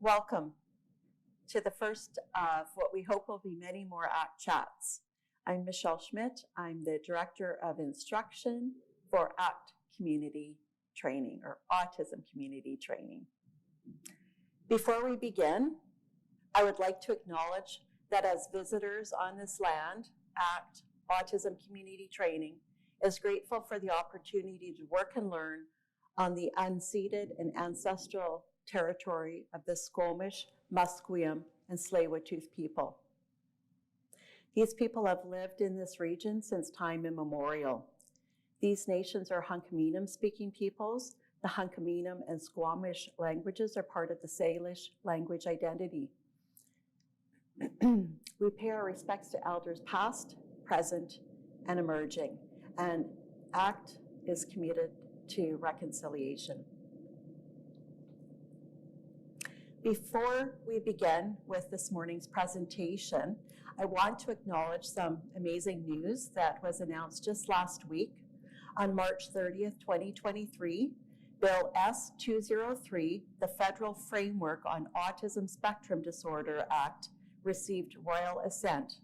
Welcome to the first of what we hope will be many more ACT Chats. I'm Michelle Schmidt. I'm the Director of Instruction for ACT Community Training, or Autism Community Training. Before we begin, I would like to acknowledge that as visitors on this land, ACT Autism Community Training is grateful for the opportunity to work and learn on the unceded and ancestral territory of the Squamish, Musqueam, and Tsleil-Waututh people. These people have lived in this region since time immemorial. These nations are Hunkaminam-speaking peoples. The Hunkaminam and Squamish languages are part of the Salish language identity. We pay our respects to elders past, present, and emerging, and ACT is committed to reconciliation. Before we begin with this morning's presentation, I want to acknowledge some amazing news that was announced just last week. On March 30th, 2023, Bill S-203, the Federal Framework on Autism Spectrum Disorder Act, received royal assent.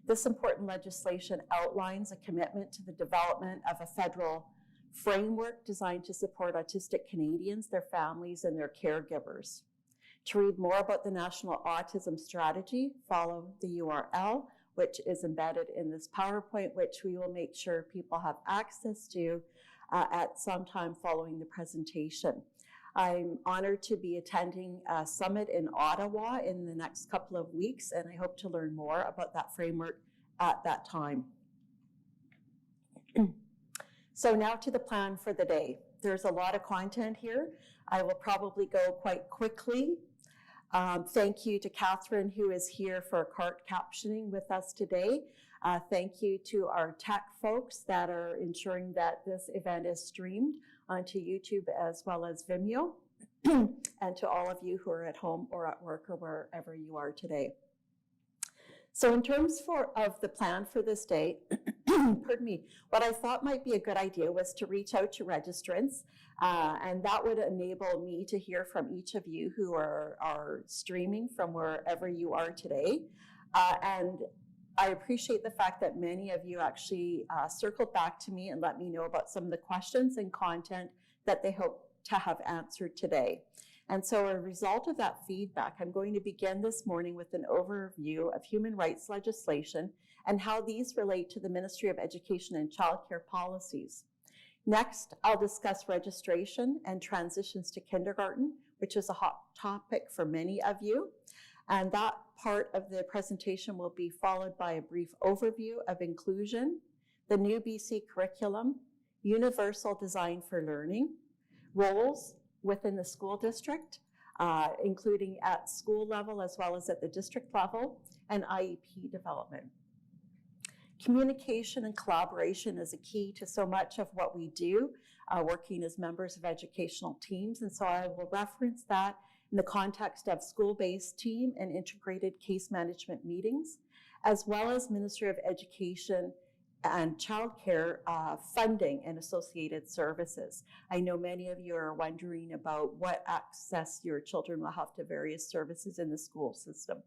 This important legislation outlines a commitment to the development of a federal framework designed to support autistic Canadians, their families, and their caregivers. To read more about the National Autism Strategy, follow the URL, which is embedded in this PowerPoint, which we will make sure people have access to at some time following the presentation. I'm honored to be attending a summit in Ottawa in the next couple of weeks, and I hope to learn more about that framework at that time. So now to the plan for the day. There's a lot of content here. I will probably go quite quickly. Thank you to Catherine, who is here for CART captioning with us today. Thank you to our tech folks that are ensuring that this event is streamed onto YouTube as well as Vimeo, and to all of you who are at home or at work or wherever you are today. So in terms of the plan for this day, pardon me, what I thought might be a good idea was to reach out to registrants, and that would enable me to hear from each of you who are streaming from wherever you are today. And I appreciate the fact that many of you actually circled back to me and let me know about some of the questions and content that they hope to have answered today. And so as a result of that feedback, I'm going to begin this morning with an overview of human rights legislation and how these relate to the Ministry of Education and Childcare policies. Next, I'll discuss registration and transitions to kindergarten, which is a hot topic for many of you. And that part of the presentation will be followed by a brief overview of inclusion, the new BC curriculum, universal design for learning, roles within the school district, including at school level as well as at the district level, and IEP development. Communication and collaboration is a key to so much of what we do, working as members of educational teams, and so I will reference that in the context of school-based team and integrated case management meetings, as well as Ministry of Education and childcare funding and associated services. I know many of you are wondering about what access your children will have to various services in the school system.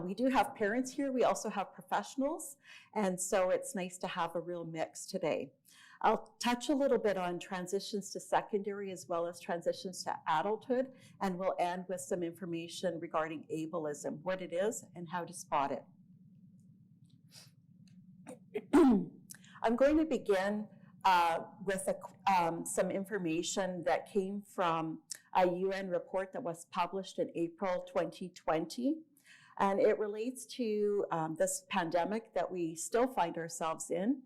We do have parents here. We also have professionals, and so it's nice to have a real mix today. I'll touch a little bit on transitions to secondary as well as transitions to adulthood, and we'll end with some information regarding ableism, what it is and how to spot it. I'm going to begin with some information that came from a UN report that was published in April 2020. And it relates to this pandemic that we still find ourselves in.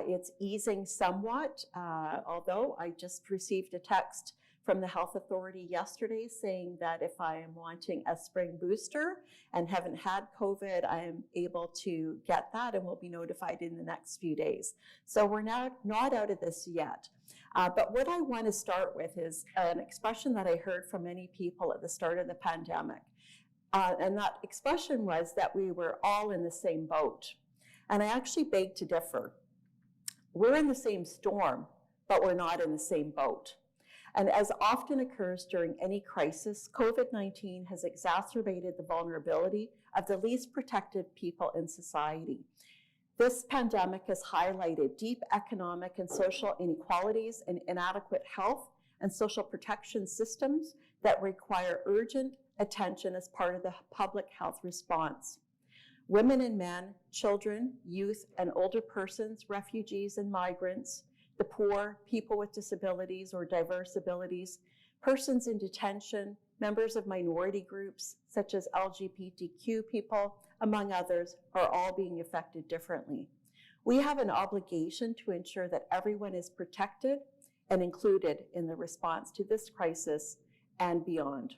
It's easing somewhat, although I just received a text from the health authority yesterday saying that if I am wanting a spring booster and haven't had COVID, I am able to get that and will be notified in the next few days. So we're not out of this yet. But what I want to start with is an expression that I heard from many people at the start of the pandemic. And that expression was that we were all in the same boat. And I actually beg to differ. We're in the same storm, but we're not in the same boat. And as often occurs during any crisis, COVID-19 has exacerbated the vulnerability of the least protected people in society. This pandemic has highlighted deep economic and social inequalities and inadequate health and social protection systems that require urgent attention as part of the public health response. Women and men, children, youth and older persons, refugees and migrants, the poor, people with disabilities or diverse abilities, persons in detention, members of minority groups such as LGBTQ people, among others, are all being affected differently. We have an obligation to ensure that everyone is protected and included in the response to this crisis and beyond.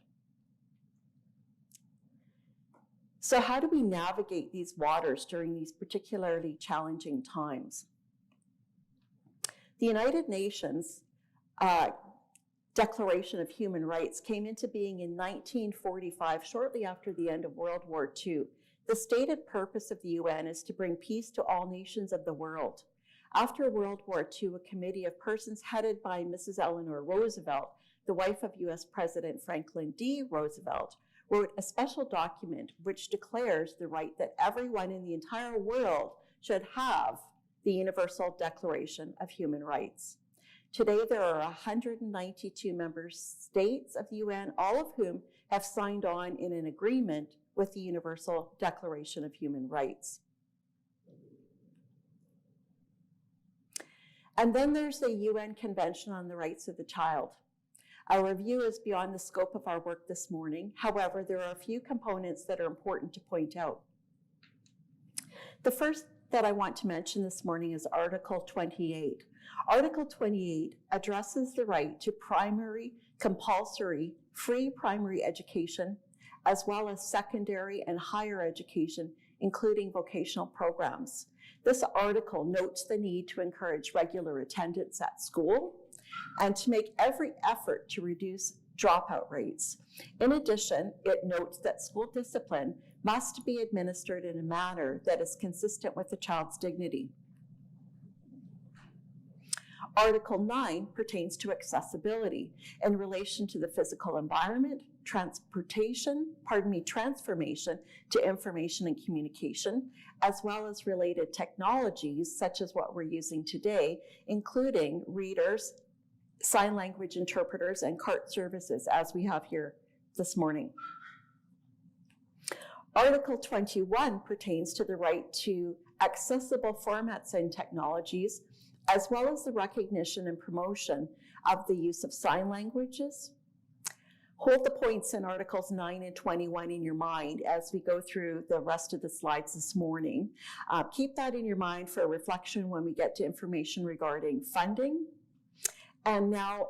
So how do we navigate these waters during these particularly challenging times? The United Nations Declaration of Human Rights came into being in 1945, shortly after the end of World War II. The stated purpose of the UN is to bring peace to all nations of the world. After World War II, a committee of persons headed by Mrs. Eleanor Roosevelt, the wife of US President Franklin D. Roosevelt, wrote a special document which declares the right that everyone in the entire world should have the Universal Declaration of Human Rights. Today, there are 192 member states of the UN, all of whom have signed on in an agreement with the Universal Declaration of Human Rights. And then there's the UN Convention on the Rights of the Child. Our review is beyond the scope of our work this morning. However, there are a few components that are important to point out. The first that I want to mention this morning is Article 28. Article 28 addresses the right to primary, compulsory, free primary education, as well as secondary and higher education, including vocational programs. This article notes the need to encourage regular attendance at school and to make every effort to reduce dropout rates. In addition, it notes that school discipline must be administered in a manner that is consistent with the child's dignity. Article 9 pertains to accessibility in relation to the physical environment, transformation to information and communication, as well as related technologies such as what we're using today, including readers, sign language interpreters, and CART services, as we have here this morning. Article 21 pertains to the right to accessible formats and technologies, as well as the recognition and promotion of the use of sign languages. Hold the points in Articles 9 and 21 in your mind as we go through the rest of the slides this morning. Keep that in your mind for a reflection when we get to information regarding funding. And now,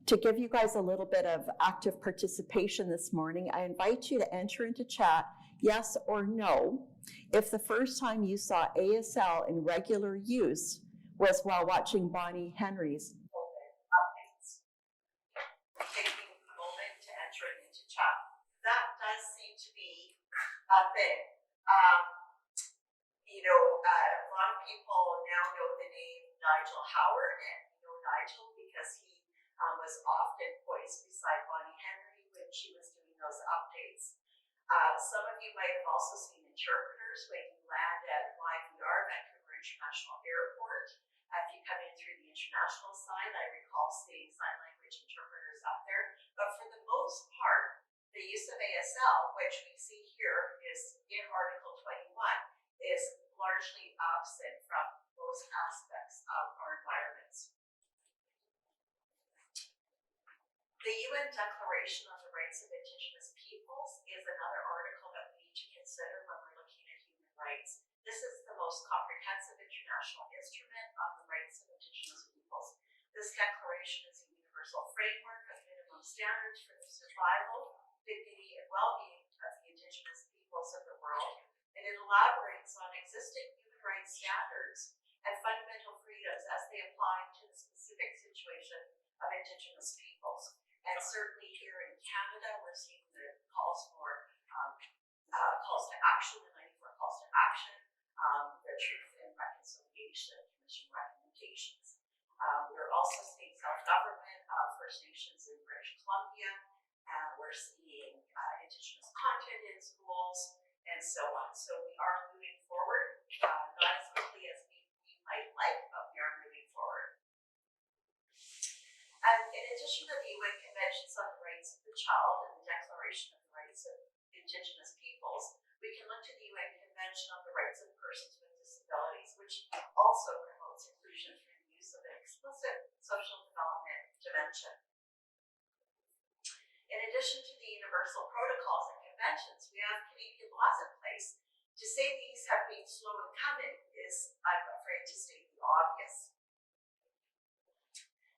to give you guys a little bit of active participation this morning, I invite you to enter into chat yes or no if the first time you saw ASL in regular use was while watching Bonnie Henry's updates. Taking a moment to enter it into chat. That does seem to be a thing. A lot of people now know the name Nigel Howard, and you know Nigel because he was often poised beside Bonnie Henry when she was doing those updates. Some of you might have also seen interpreters when you land at YVR, Vancouver International Airport. If you come in through the international side, I recall seeing sign language interpreters up there. But for the most part, the use of ASL, which we see here is in Article 21, is largely absent from most aspects of our environments. The UN Declaration on the Rights of Indigenous Peoples is another article that we need to consider when we're looking at human rights. This is the most comprehensive international instrument on the rights of Indigenous peoples. This declaration is a universal framework of minimum standards for the survival, dignity, and well-being of the Indigenous peoples of the world, and it elaborates on existing human rights standards and fundamental freedoms as they apply to the specific situation of Indigenous peoples. And certainly here in Canada, we're seeing the calls for calls to action, the 94 calls to action, the Truth and Reconciliation Commission recommendations. We're also state self-government, First Nations in British Columbia, and we're seeing Indigenous content in schools, and so on. So we are moving forward, not as quickly as we might like, but we are moving forward. And in addition to the UN Conventions on the Rights of the Child and the Declaration of the Rights of Indigenous Peoples, we can look to the UN Convention on the Rights of Persons with Disabilities, which also promotes inclusion through the use of an explicit social development dimension. In addition to the universal protocols and conventions, we have Canadian laws in place. To say these have been slow in coming is, I'm afraid, to state the obvious.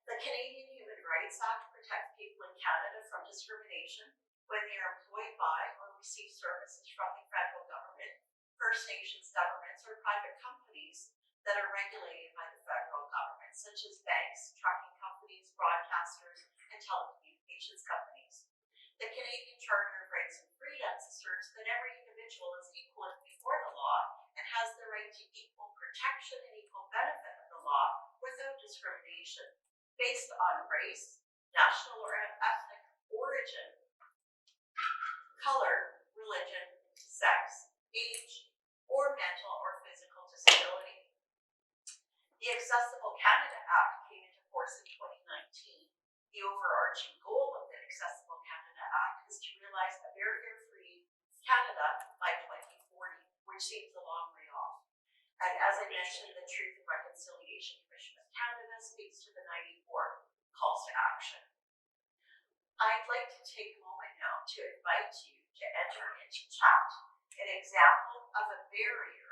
The Canadian Human Rights Act protects people in Canada from discrimination when they are employed by or receive services from the federal government, First Nations governments, or private companies that are regulated by the federal government, such as banks, trucking companies, broadcasters, and telecommunications companies. The Canadian Charter of Rights and Freedoms asserts that every individual is equal before the law and has the right to equal protection and equal benefit of the law without discrimination based on race, national or ethnic origin, color, religion, sex, age, or mental or physical disability. The Accessible Canada Act came into force in 2019. The overarching goal of the Accessible Canada Act is to realize a barrier-free Canada by 2040, which seems a long way off. And as I mentioned, the Truth and Reconciliation Commission of Canada speaks to the 94 calls to action. I'd like to take a moment now to invite you to enter into chat an example of a barrier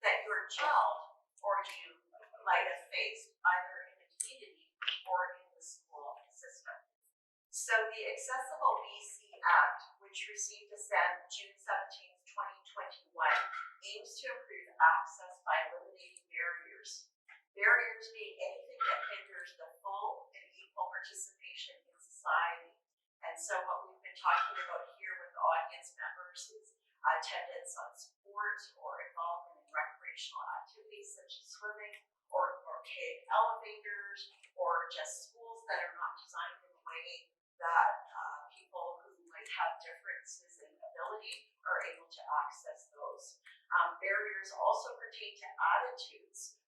that your child or you might have faced either in the community or in the school system. So the Accessible BC Act, which received assent June 17, 2021, aims to improve access by eliminating barriers. Barriers being anything that hinders the full and equal participation in society. And so what we've been talking about here with the audience members is attendance on sports or involvement in recreational activities such as swimming or archaic elevators or just schools that are not designed in a way that people who might have differences in ability are able to access those. Barriers also pertain to attitudes.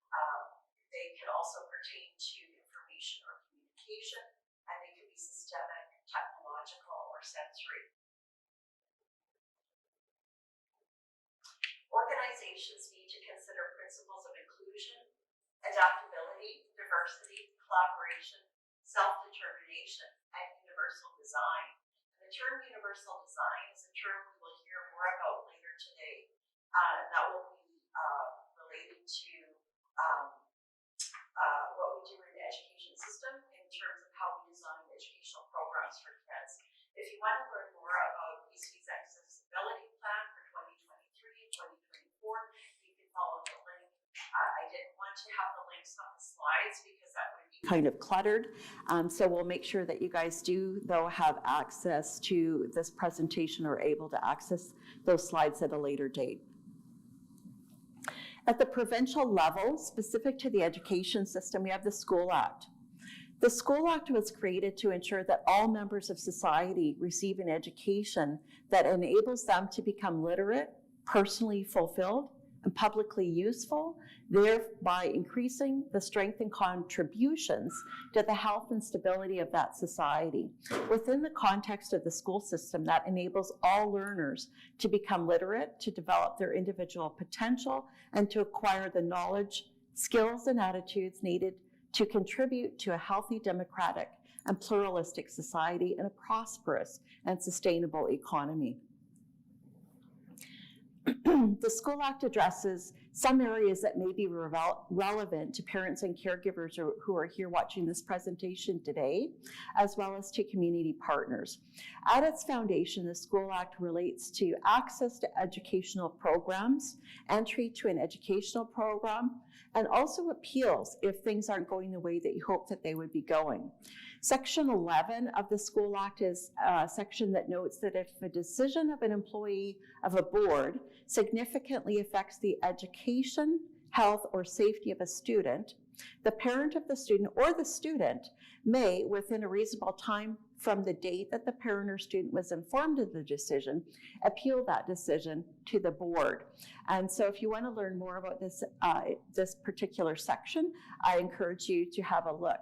They can also pertain to information or communication, and they can be systemic, technological, or sensory. Organizations need to consider principles of inclusion, adaptability, diversity, collaboration, self-determination, and universal design. And the term universal design is a term we will hear more about later today. That will be related to what we do in the education system in terms of how we design educational programs for kids. If you want to learn more about BC's accessibility plan for 2023 and 2024, you can follow the link. I didn't want to have the links on the slides because that would be kind of cluttered. So we'll make sure that you guys do, though, have access to this presentation or able to access those slides at a later date. At the provincial level, specific to the education system, we have the School Act. The School Act was created to ensure that all members of society receive an education that enables them to become literate, personally fulfilled, and publicly useful, thereby increasing the strength and contributions to the health and stability of that society. Within the context of the school system, that enables all learners to become literate, to develop their individual potential, and to acquire the knowledge, skills, and attitudes needed to contribute to a healthy, democratic, and pluralistic society and a prosperous and sustainable economy. The School Act addresses some areas that may be relevant to parents and caregivers who are here watching this presentation today, as well as to community partners. At its foundation, the School Act relates to access to educational programs, entry to an educational program, and also appeals if things aren't going the way that you hope that they would be going. Section 11 of the School Act is a section that notes that if a decision of an employee of a board significantly affects the education, health, or safety of a student, The parent of the student or the student may, within a reasonable time from the date that the parent or student was informed of the decision, appeal that decision to the board. And so if you want to learn more about this, this particular section, I encourage you to have a look.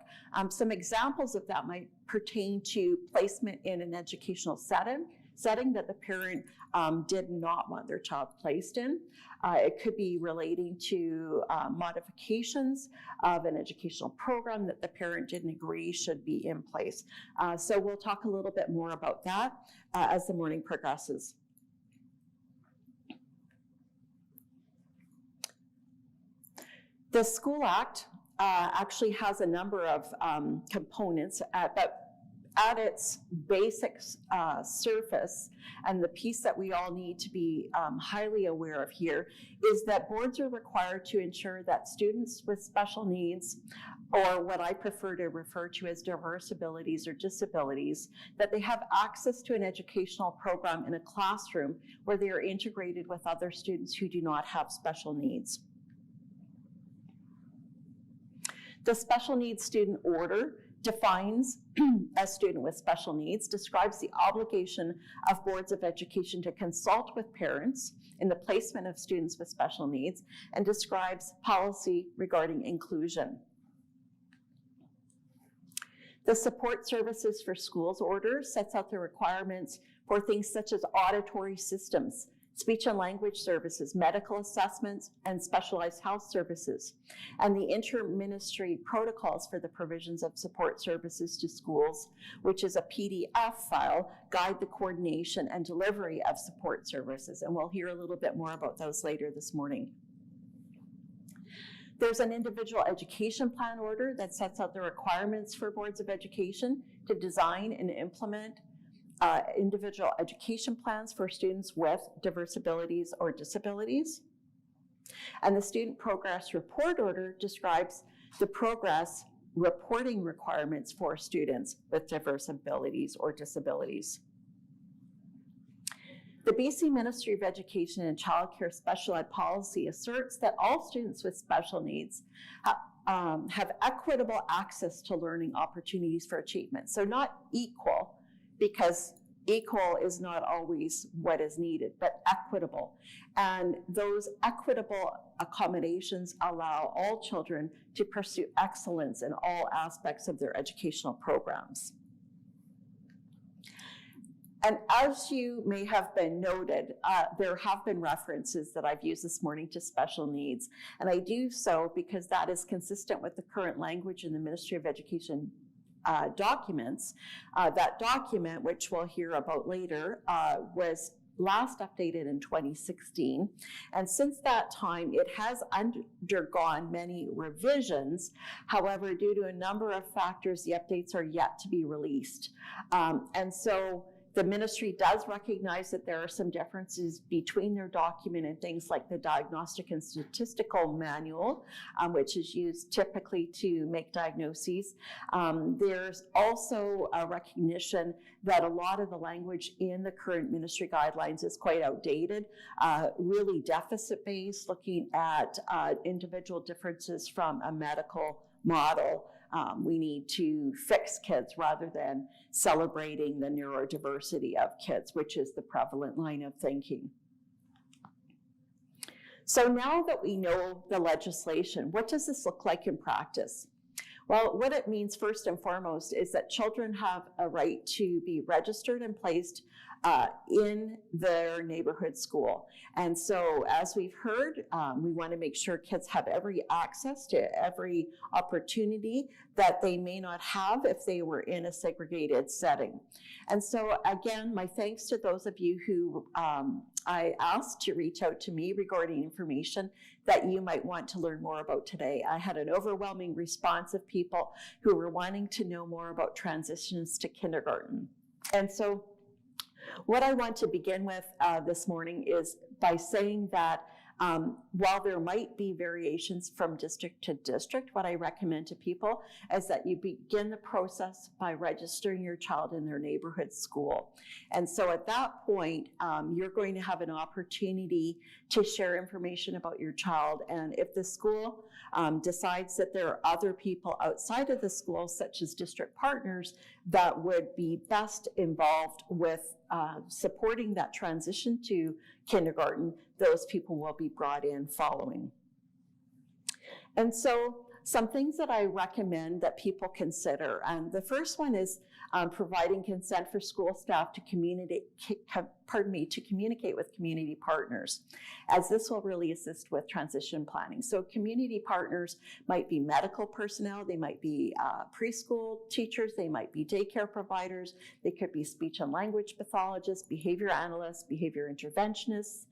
Some examples of that might pertain to placement in an educational setting that the parent did not want their child placed in. It could be relating to modifications of an educational program that the parent didn't agree should be in place. So we'll talk a little bit more about that as the morning progresses. The School Act actually has a number of components, but at its basic surface, and the piece that we all need to be highly aware of here, is that boards are required to ensure that students with special needs, or what I prefer to refer to as diverse abilities or disabilities, that they have access to an educational program in a classroom where they are integrated with other students who do not have special needs. The Special Needs Student Order defines a student with special needs, describes the obligation of boards of education to consult with parents in the placement of students with special needs, and describes policy regarding inclusion. The Support Services for Schools Order sets out the requirements for things such as auditory systems, speech and language services, medical assessments, and specialized health services. And the inter-ministry protocols for the provisions of support services to schools, which is a PDF file, guide the coordination and delivery of support services. And we'll hear a little bit more about those later this morning. There's an individual education plan order that sets out the requirements for boards of education to design and implement individual education plans for students with diverse abilities or disabilities. And the Student Progress Report Order describes the progress reporting requirements for students with diverse abilities or disabilities. The BC Ministry of Education and Childcare Special Ed policy asserts that all students with special needs have equitable access to learning opportunities for achievement. So not equal, because equal is not always what is needed, but equitable. And those equitable accommodations allow all children to pursue excellence in all aspects of their educational programs. And as you may have been noted, there have been references that I've used this morning to special needs. And I do so because that is consistent with the current language in the Ministry of Education documents. That document, which we'll hear about later, was last updated in 2016. And since that time, it has undergone many revisions. However, due to a number of factors, the updates are yet to be released. And so the ministry does recognize that there are some differences between their document and things like the Diagnostic and Statistical Manual, which is used typically to make diagnoses. There's also a recognition that a lot of the language in the current ministry guidelines is quite outdated, really deficit-based, looking at individual differences from a medical model. We need to fix kids rather than celebrating the neurodiversity of kids, which is the prevalent line of thinking. So now that we know the legislation, what does this look like in practice? Well, what it means first and foremost is that children have a right to be registered and placed in their neighborhood school. And so as we've heard, we want to make sure kids have every access to every opportunity that they may not have if they were in a segregated setting. And so again, my thanks to those of you who I asked to reach out to me regarding information that you might want to learn more about today. I had an overwhelming response of people who were wanting to know more about transitions to kindergarten. And so what I want to begin with this morning is by saying that While there might be variations from district to district, what I recommend to people is that you begin the process by registering your child in their neighborhood school. And so at that point, you're going to have an opportunity to share information about your child. And if the school decides that there are other people outside of the school, such as district partners, that would be best involved with supporting that transition to kindergarten, those people will be brought in following. And so some things that I recommend that people consider, and the first one is providing consent for school staff to communicate with community partners, as this will really assist with transition planning. So community partners might be medical personnel, they might be preschool teachers, they might be daycare providers, they could be speech and language pathologists, behavior analysts, behavior interventionists,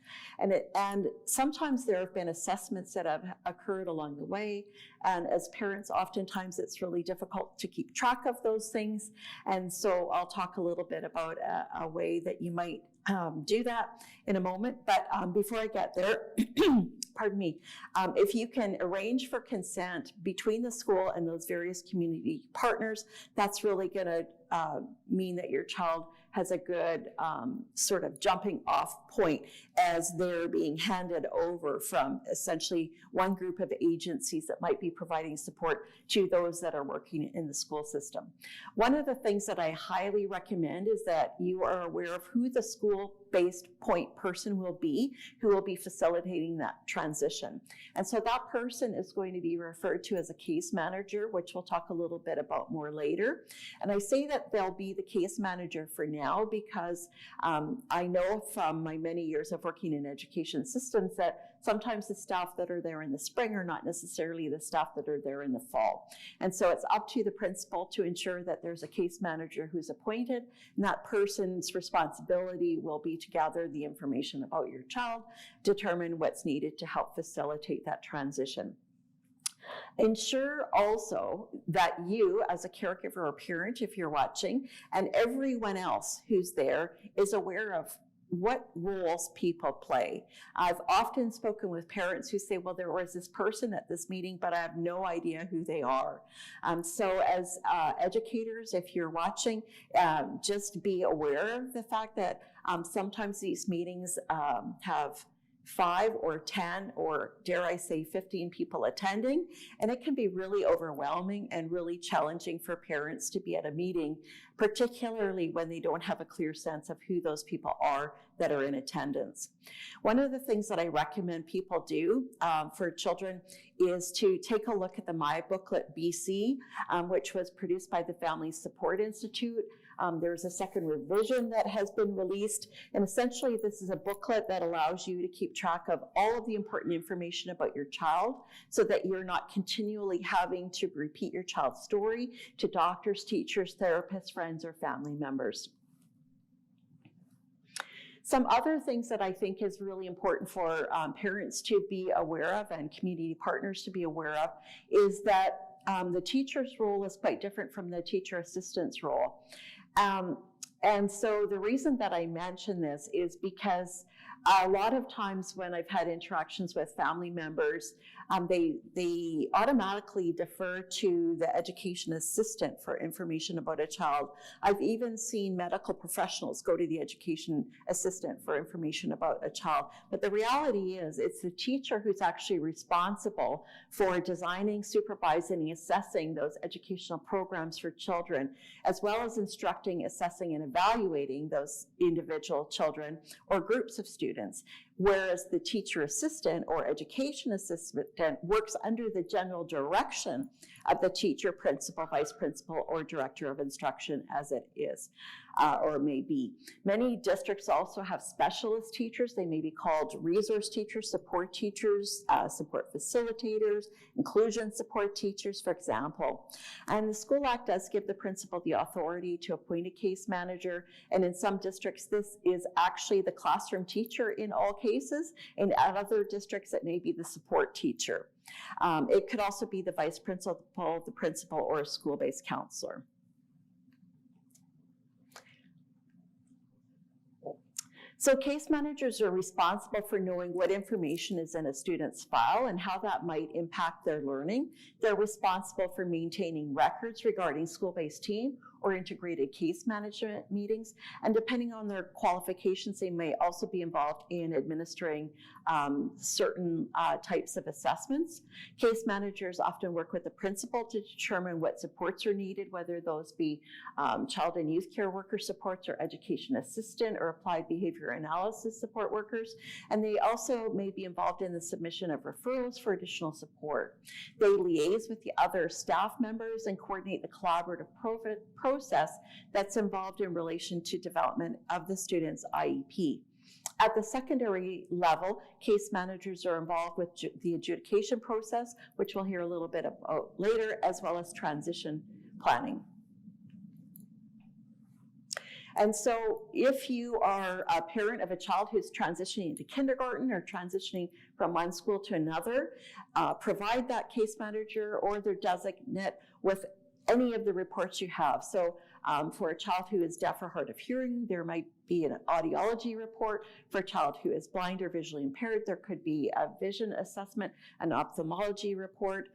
and sometimes there have been assessments that have occurred along the way, and as parents, oftentimes it's really difficult to keep track of those things, and so I'll talk a little bit about a way that you might do that in a moment. But before I get there, pardon me, if you can arrange for consent between the school and those various community partners, that's really going to mean that your child has a good sort of jumping off point as they're being handed over from essentially one group of agencies that might be providing support to those that are working in the school system. One of the things that I highly recommend is that you are aware of who the school-based point person will be, who will be facilitating that transition. And so that person is going to be referred to as a case manager, which we'll talk a little bit about more later. And I say that they'll be the case manager for now because I know from my many years of working in education systems that sometimes the staff that are there in the spring are not necessarily the staff that are there in the fall. And so it's up to the principal to ensure that there's a case manager who's appointed, and that person's responsibility will be to gather the information about your child, determine what's needed to help facilitate that transition. Ensure also that you, as a caregiver or parent, if you're watching, and everyone else who's there is aware of what roles people play. I've often spoken with parents who say, well, there was this person at this meeting, but I have no idea who they are. So as educators, if you're watching, just be aware of the fact that sometimes these meetings have 5 or 10 or dare I say 15 people attending, and it can be really overwhelming and really challenging for parents to be at a meeting, particularly when they don't have a clear sense of who those people are that are in attendance. One of the things that I recommend people do for children is to take a look at the My Booklet BC, which was produced by the Family Support Institute. There's a second revision that has been released, and essentially this is a booklet that allows you to keep track of all of the important information about your child so that you're not continually having to repeat your child's story to doctors, teachers, therapists, friends, or family members. Some other things that I think is really important for parents to be aware of and community partners to be aware of is that the teacher's role is quite different from the teacher assistant's role. And so the reason that I mention this is because a lot of times when I've had interactions with family members, they automatically defer to the education assistant for information about a child. I've even seen medical professionals go to the education assistant for information about a child. But the reality is it's the teacher who's actually responsible for designing, supervising, and assessing those educational programs for children, as well as instructing, assessing, and evaluating those individual children or groups of students. Whereas the teacher assistant or education assistant works under the general direction of the teacher, principal, vice principal, or director of instruction as it is, or may be. Many districts also have specialist teachers. They may be called resource teachers, support facilitators, inclusion support teachers, for example. And the School Act does give the principal the authority to appoint a case manager, and in some districts this is actually the classroom teacher in all cases, and at other districts it may be the support teacher. It could also be the vice principal, the principal, or a school-based counselor. So case managers are responsible for knowing what information is in a student's file and how that might impact their learning. They're responsible for maintaining records regarding school-based team or integrated case management meetings. And depending on their qualifications, they may also be involved in administering certain types of assessments. Case managers often work with the principal to determine what supports are needed, whether those be child and youth care worker supports or education assistant or applied behavior analysis support workers. And they also may be involved in the submission of referrals for additional support. They liaise with the other staff members and coordinate the collaborative process that's involved in relation to development of the student's IEP. At the secondary level, case managers are involved with the adjudication process, which we'll hear a little bit about later, as well as transition planning. And so if you are a parent of a child who's transitioning into kindergarten or transitioning from one school to another, provide that case manager or their designate with any of the reports you have. So for a child who is deaf or hard of hearing, there might be an audiology report. For a child who is blind or visually impaired, there could be a vision assessment, an ophthalmology report.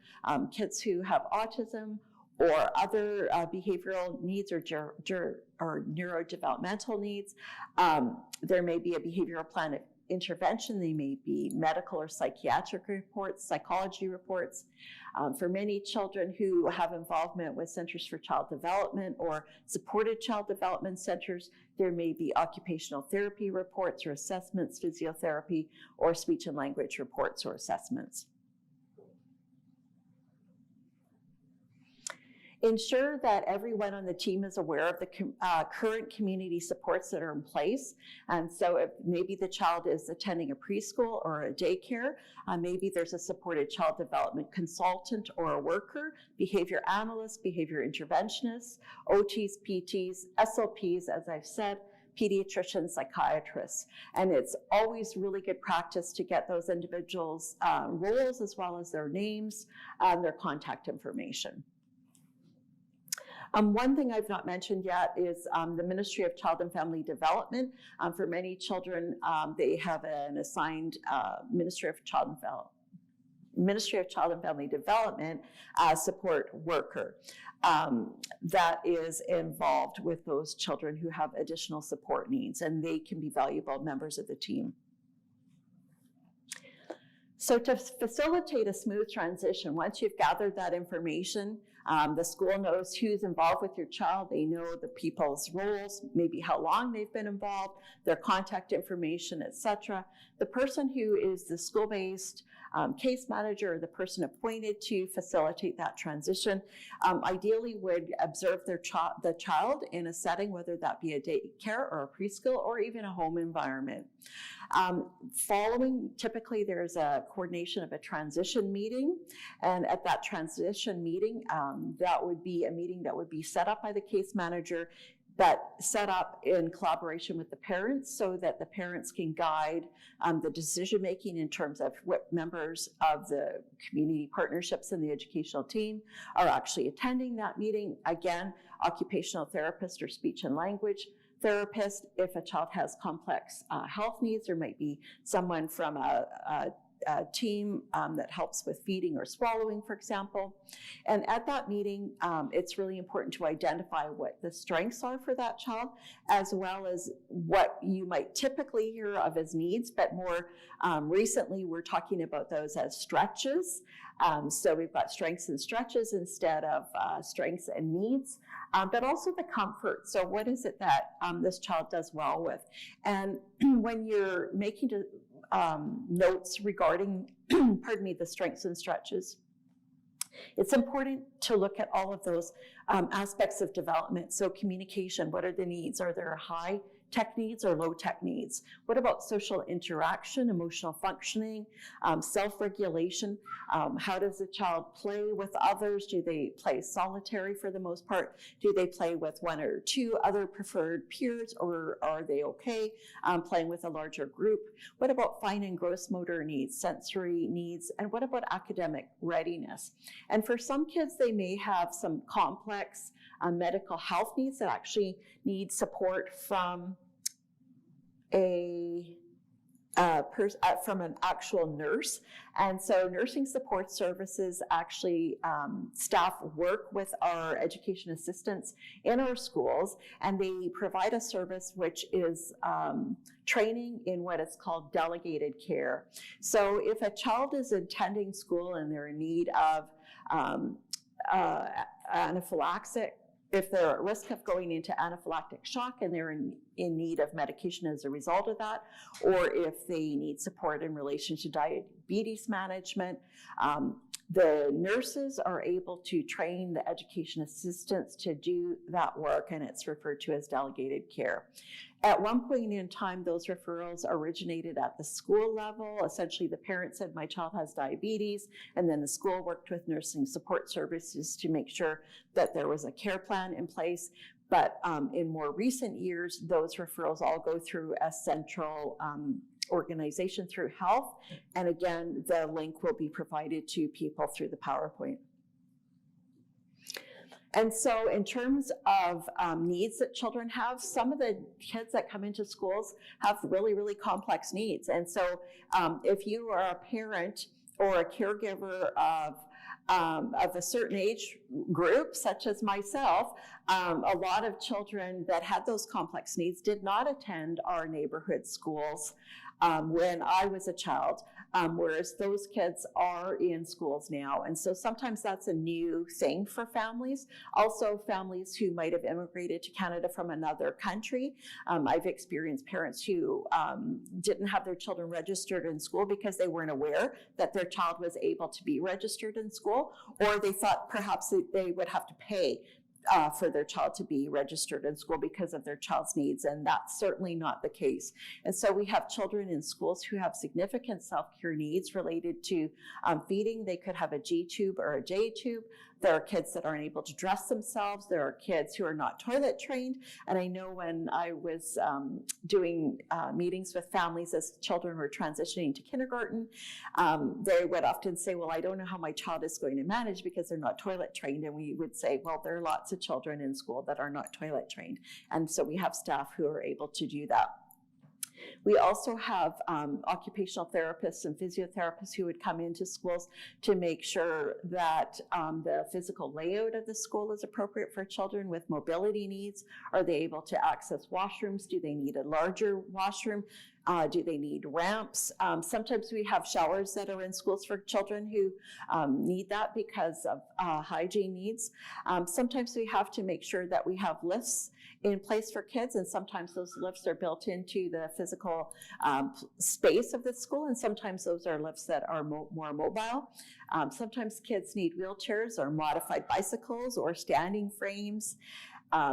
Kids who have autism or other behavioral needs or neurodevelopmental needs. There may be a behavioral plan of intervention. They may be medical or psychiatric reports, psychology reports. For many children who have involvement with Centers for Child Development or supported child development centers, there may be occupational therapy reports or assessments, physiotherapy, or speech and language reports or assessments. Ensure that everyone on the team is aware of the current community supports that are in place. And so if maybe the child is attending a preschool or a daycare, maybe there's a supported child development consultant or a worker, behavior analyst, behavior interventionist, OTs, PTs, SLPs, as I've said, pediatricians, psychiatrists. And it's always really good practice to get those individuals' roles as well as their names and their contact information. One thing I've not mentioned yet is the Ministry of Child and Family Development. For many children, they have an assigned Ministry of Child and Family Development support worker that is involved with those children who have additional support needs, and they can be valuable members of the team. So to facilitate a smooth transition, once you've gathered that information, the school knows who's involved with your child. They know the people's roles, maybe how long they've been involved, their contact information, etc. The person who is the school-based case manager or the person appointed to facilitate that transition ideally would observe the child in a setting, whether that be a daycare or a preschool or even a home environment. Following, typically there's a coordination of a transition meeting, and at that transition meeting, that would be a meeting that would be set up by the case manager, but set up in collaboration with the parents so that the parents can guide the decision-making in terms of what members of the community partnerships and the educational team are actually attending that meeting. Again, occupational therapist or speech and language therapist. If a child has complex health needs, there might be someone from a team that helps with feeding or swallowing, for example. And at that meeting, it's really important to identify what the strengths are for that child, as well as what you might typically hear of as needs, but more recently, we're talking about those as stretches. So we've got strengths and stretches instead of strengths and needs, but also the comfort. So what is it that this child does well with? And when you're making notes regarding, pardon me, the strengths and stretches, it's important to look at all of those aspects of development. So communication, what are the needs? Are there high tech needs or low tech needs? What about social interaction, emotional functioning, self-regulation? How does the child play with others? Do they play solitary for the most part? Do they play with one or two other preferred peers, or are they okay playing with a larger group? What about fine and gross motor needs, sensory needs, and what about academic readiness? And for some kids, they may have some complex medical health needs that actually need support from from an actual nurse. And so nursing support services actually staff work with our education assistants in our schools, and they provide a service which is training in what is called delegated care. So if a child is attending school and they're in need of anaphylaxis, if they're at risk of going into anaphylactic shock and they're in need of medication as a result of that, or if they need support in relation to diabetes management, the nurses are able to train the education assistants to do that work, and it's referred to as delegated care. At one point in time, those referrals originated at the school level. Essentially, the parent said, my child has diabetes, and then the school worked with nursing support services to make sure that there was a care plan in place. But in more recent years, those referrals all go through a central organization through health. And again, the link will be provided to people through the PowerPoint. And so in terms of needs that children have, some of the kids that come into schools have really, really complex needs. And so if you are a parent or a caregiver of a certain age group, such as myself, a lot of children that had those complex needs did not attend our neighborhood schools when I was a child, whereas those kids are in schools now. And so sometimes that's a new thing for families. Also, families who might have immigrated to Canada from another country. I've experienced parents who didn't have their children registered in school because they weren't aware that their child was able to be registered in school, or they thought perhaps that they would have to pay for their child to be registered in school because of their child's needs, and that's certainly not the case. And so we have children in schools who have significant self-care needs related to feeding. They could have a G-tube or a J-tube. There are kids that aren't able to dress themselves. There are kids who are not toilet trained. And I know when I was doing meetings with families as children were transitioning to kindergarten, they would often say, well, I don't know how my child is going to manage because they're not toilet trained. And we would say, well, there are lots of children in school that are not toilet trained. And so we have staff who are able to do that. We also have occupational therapists and physiotherapists who would come into schools to make sure that the physical layout of the school is appropriate for children with mobility needs. Are they able to access washrooms? Do they need a larger washroom? Do they need ramps? Sometimes we have showers that are in schools for children who need that because of hygiene needs. Sometimes we have to make sure that we have lifts in place for kids, and sometimes those lifts are built into the physical space of the school, and sometimes those are lifts that are more mobile. Sometimes kids need wheelchairs or modified bicycles or standing frames.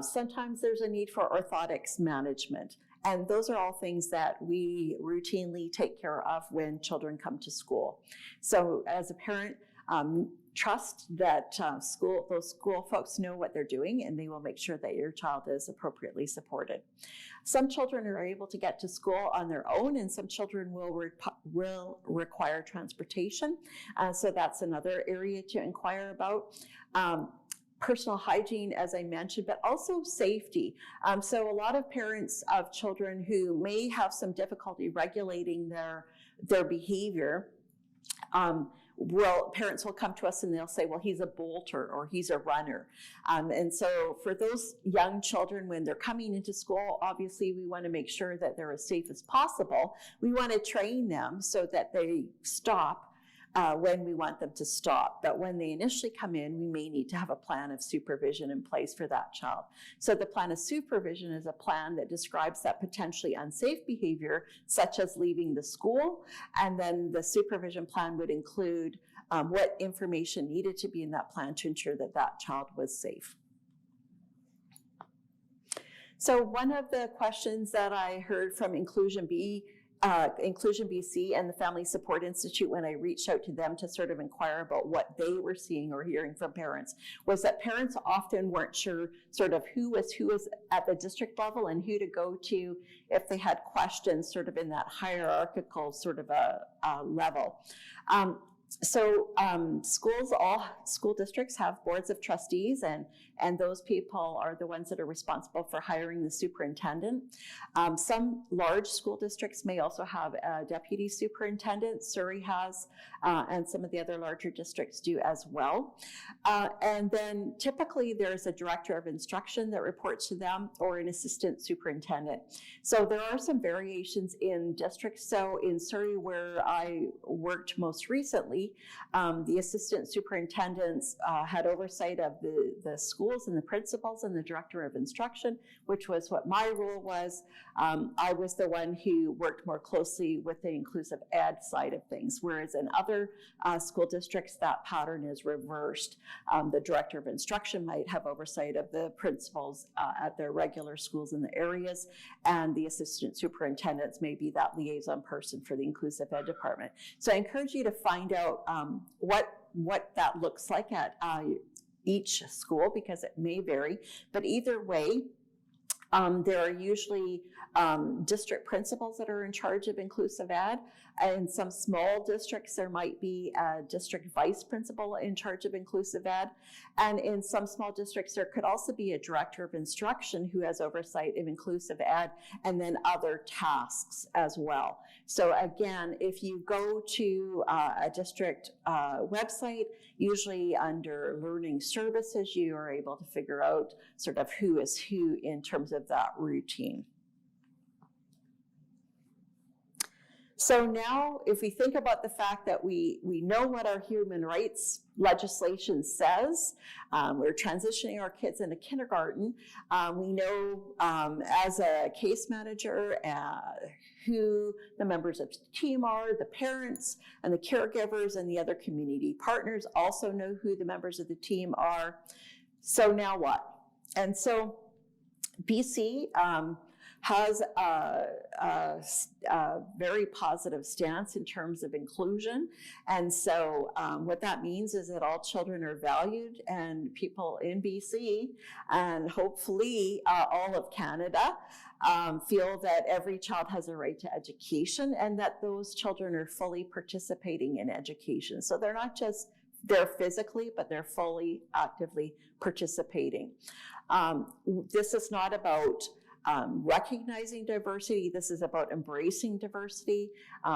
Sometimes there's a need for orthotics management. And those are all things that we routinely take care of when children come to school. So as a parent, trust that those school folks know what they're doing, and they will make sure that your child is appropriately supported. Some children are able to get to school on their own, and some children will require transportation. So that's another area to inquire about. Personal hygiene, as I mentioned, but also safety. So a lot of parents of children who may have some difficulty regulating their behavior, parents will come to us and they'll say, well, he's a bolter or he's a runner. And so for those young children, when they're coming into school, obviously we want to make sure that they're as safe as possible. We want to train them so that they stop when we want them to stop. But when they initially come in, we may need to have a plan of supervision in place for that child. So the plan of supervision is a plan that describes that potentially unsafe behavior, such as leaving the school. And then the supervision plan would include what information needed to be in that plan to ensure that that child was safe. So one of the questions that I heard from Inclusion BC and the Family Support Institute, when I reached out to them to sort of inquire about what they were seeing or hearing from parents, was that parents often weren't sure sort of who was at the district level and who to go to if they had questions sort of in that hierarchical sort of a level. All school districts have boards of trustees, and and those people are the ones that are responsible for hiring the superintendent. Some large school districts may also have a deputy superintendent. Surrey has, and some of the other larger districts do as well. And then typically there's a director of instruction that reports to them, or an assistant superintendent. So there are some variations in districts. So in Surrey, where I worked most recently, the assistant superintendents had oversight of the schools and the principals and the director of instruction, which was what my role was. I was the one who worked more closely with the inclusive ed side of things, whereas in other school districts, that pattern is reversed. The director of instruction might have oversight of the principals at their regular schools in the areas, and the assistant superintendents may be that liaison person for the inclusive ed department. So I encourage you to find out what that looks like at each school, because it may vary. But either way, there are usually district principals that are in charge of inclusive ed. In some small districts, there might be a district vice principal in charge of inclusive ed. And in some small districts, there could also be a director of instruction who has oversight of inclusive ed, and then other tasks as well. So again, if you go to a district website, usually under learning services, you are able to figure out sort of who is who in terms of that routine. So now, if we think about the fact that we know what our human rights legislation says, we're transitioning our kids into kindergarten, we know as a case manager who the members of the team are, the parents and the caregivers and the other community partners also know who the members of the team are. So now what? And so BC has a very positive stance in terms of inclusion. And so what that means is that all children are valued, and people in BC, and hopefully all of Canada, feel that every child has a right to education, and that those children are fully participating in education. So they're not just there physically, but they're fully actively participating. This is not about recognizing diversity. This is about embracing diversity.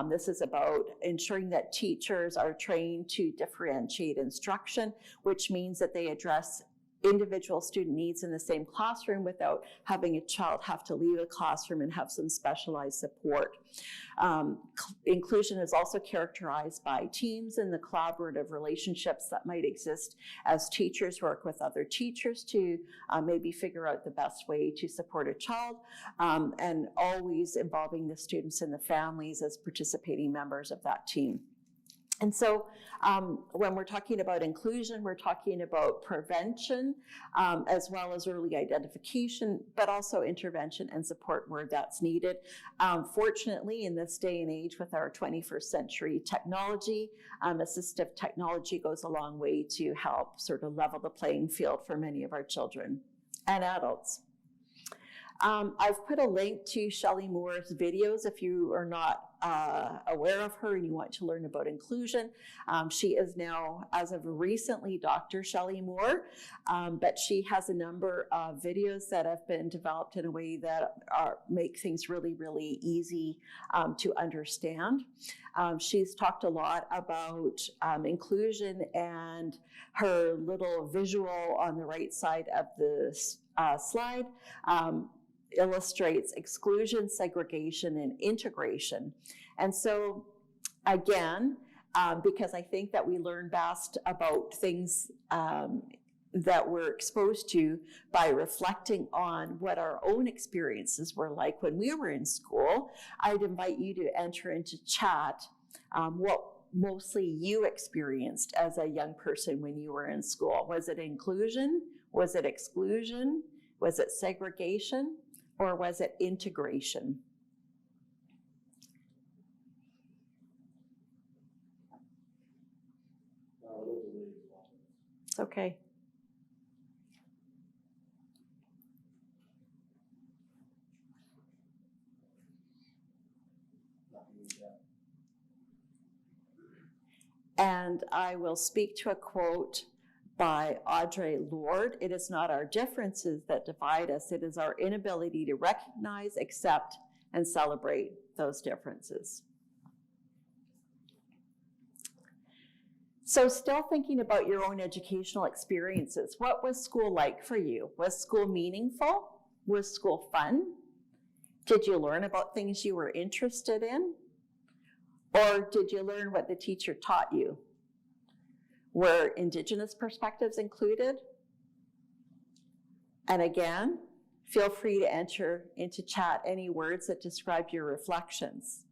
This is about ensuring that teachers are trained to differentiate instruction, which means that they address individual student needs in the same classroom without having a child have to leave a classroom and have some specialized support. Inclusion is also characterized by teams and the collaborative relationships that might exist as teachers work with other teachers to maybe figure out the best way to support a child, and always involving the students and the families as participating members of that team. And so when we're talking about inclusion, we're talking about prevention as well as early identification, but also intervention and support where that's needed. Fortunately, in this day and age with our 21st century technology, assistive technology goes a long way to help sort of level the playing field for many of our children and adults. I've put a link to Shelley Moore's videos if you are not aware of her and you want to learn about inclusion. She is now, as of recently, Dr. Shelley Moore, but she has a number of videos that have been developed in a way that make things really, really easy to understand. She's talked a lot about inclusion, and her little visual on the right side of the slide illustrates exclusion, segregation, and integration. And so again, because I think that we learn best about things that we're exposed to by reflecting on what our own experiences were like when we were in school, I'd invite you to enter into chat what mostly you experienced as a young person when you were in school. Was it inclusion? Was it exclusion? Was it segregation? Or was it integration? It's okay. And I will speak to a quote by Audre Lorde. It is not our differences that divide us. It is our inability to recognize, accept, and celebrate those differences. So still thinking about your own educational experiences, what was school like for you? Was school meaningful? Was school fun? Did you learn about things you were interested in? Or did you learn what the teacher taught you? Were Indigenous perspectives included? And again, feel free to enter into chat any words that describe your reflections.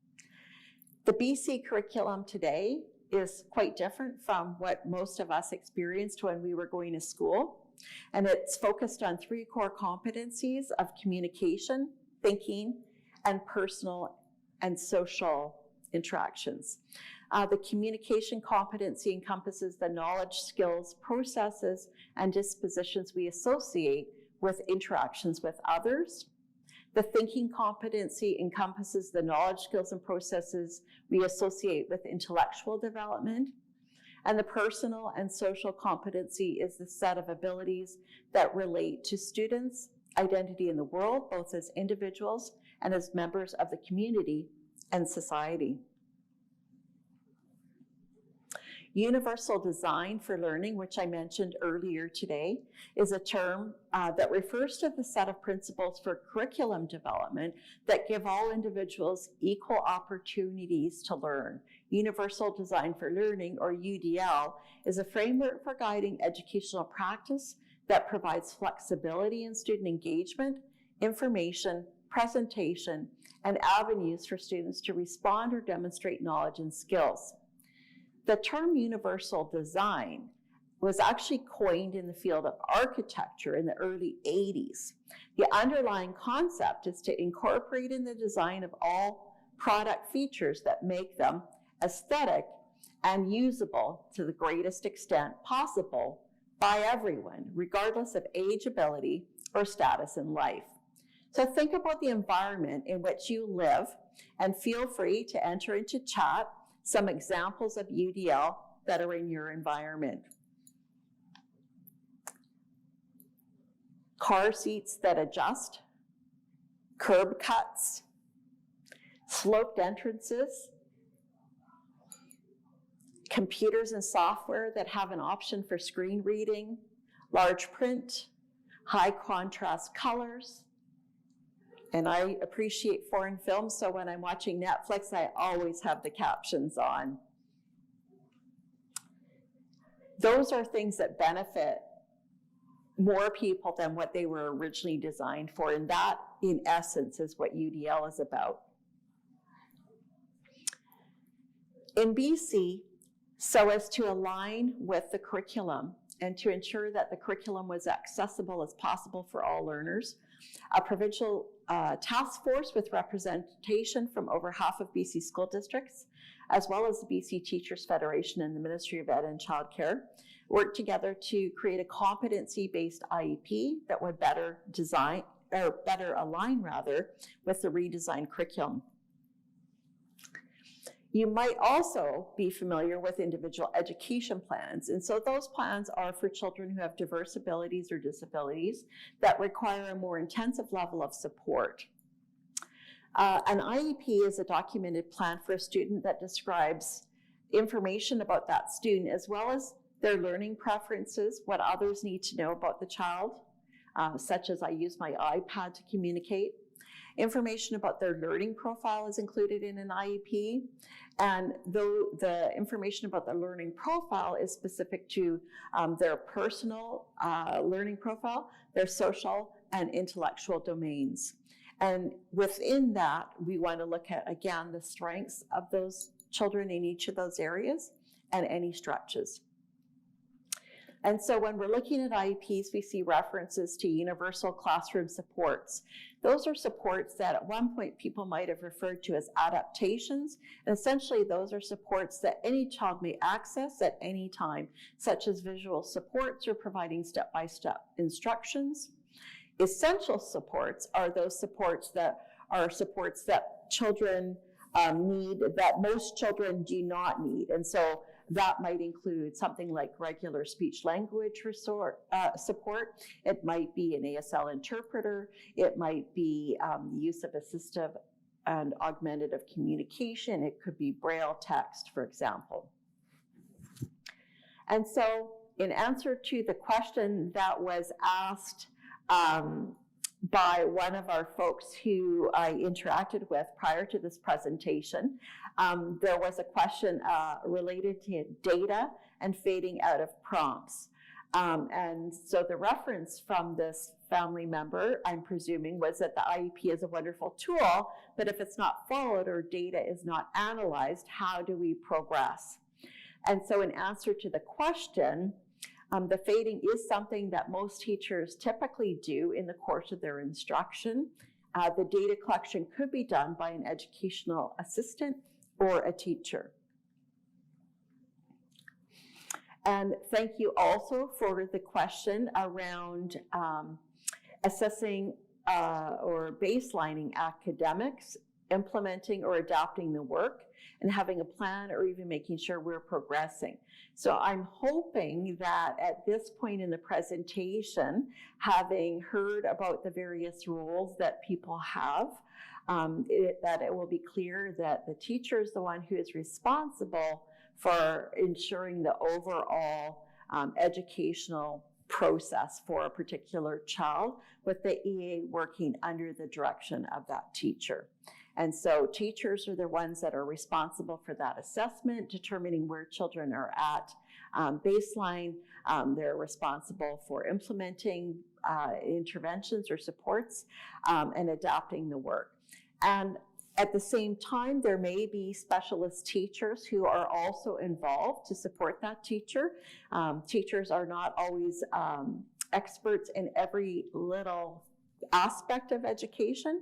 The BC curriculum today is quite different from what most of us experienced when we were going to school. And it's focused on 3 core competencies of communication, thinking, and personal and social interactions. The communication competency encompasses the knowledge, skills, processes, and dispositions we associate with interactions with others. The thinking competency encompasses the knowledge, skills, and processes we associate with intellectual development. And the personal and social competency is the set of abilities that relate to students' identity in the world, both as individuals and as members of the community and society. Universal design for learning, which I mentioned earlier today, is a term that refers to the set of principles for curriculum development that give all individuals equal opportunities to learn. Universal design for learning, or UDL, is a framework for guiding educational practice that provides flexibility in student engagement, information, presentation, and avenues for students to respond or demonstrate knowledge and skills. The term universal design was actually coined in the field of architecture in the early 80s. The underlying concept is to incorporate in the design of all product features that make them aesthetic and usable to the greatest extent possible by everyone, regardless of age, ability, or status in life. So think about the environment in which you live, and feel free to enter into chat some examples of UDL that are in your environment. Car seats that adjust, curb cuts, sloped entrances, computers and software that have an option for screen reading, large print, high contrast colors. And I appreciate foreign films, so when I'm watching Netflix, I always have the captions on. Those are things that benefit more people than what they were originally designed for, and that, in essence, is what UDL is about. In BC, so as to align with the curriculum and to ensure that the curriculum was accessible as possible for all learners, a provincial task force with representation from over half of BC school districts, as well as the BC Teachers Federation and the Ministry of Ed and Childcare, worked together to create a competency-based IEP that would better align with the redesigned curriculum. You might also be familiar with individual education plans. And so those plans are for children who have diverse abilities or disabilities that require a more intensive level of support. An IEP is a documented plan for a student that describes information about that student, as well as their learning preferences, what others need to know about the child, such as I use my iPad to communicate. Information about their learning profile is included in an IEP, and though the information about the learning profile is specific to their personal learning profile, their social and intellectual domains. And within that, we want to look at, again, the strengths of those children in each of those areas and any stretches. And so when we're looking at IEPs, we see references to universal classroom supports. Those are supports that at one point people might have referred to as adaptations. And essentially, those are supports that any child may access at any time, such as visual supports or providing step-by-step instructions. Essential supports are those supports that children need that most children do not need. And so That might include something like regular speech language support. It might be an ASL interpreter. It might be the use of assistive and augmentative communication. It could be Braille text, for example. And so in answer to the question that was asked by one of our folks who I interacted with prior to this presentation, there was a question related to data and fading out of prompts. And so the reference from this family member, I'm presuming, was that the IEP is a wonderful tool, but if it's not followed or data is not analyzed, how do we progress? And so in answer to the question, the fading is something that most teachers typically do in the course of their instruction. The data collection could be done by an educational assistant or a teacher. And thank you also for the question around assessing or baselining academics, implementing or adapting the work, and having a plan or even making sure we're progressing. So I'm hoping that at this point in the presentation, having heard about the various roles that people have, that it will be clear that the teacher is the one who is responsible for ensuring the overall educational process for a particular child, with the EA working under the direction of that teacher. And so teachers are the ones that are responsible for that assessment, determining where children are at baseline. They're responsible for implementing interventions or supports and adapting the work. And at the same time, there may be specialist teachers who are also involved to support that teacher. Teachers are not always experts in every little aspect of education.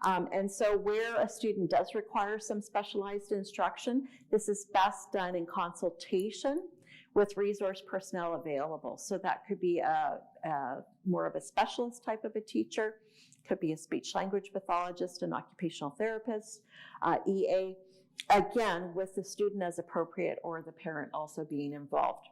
And so where a student does require some specialized instruction, this is best done in consultation with resource personnel available. So that could be more of a specialist type of a teacher, could be a speech language pathologist, an occupational therapist, EA, again, with the student as appropriate or the parent also being involved.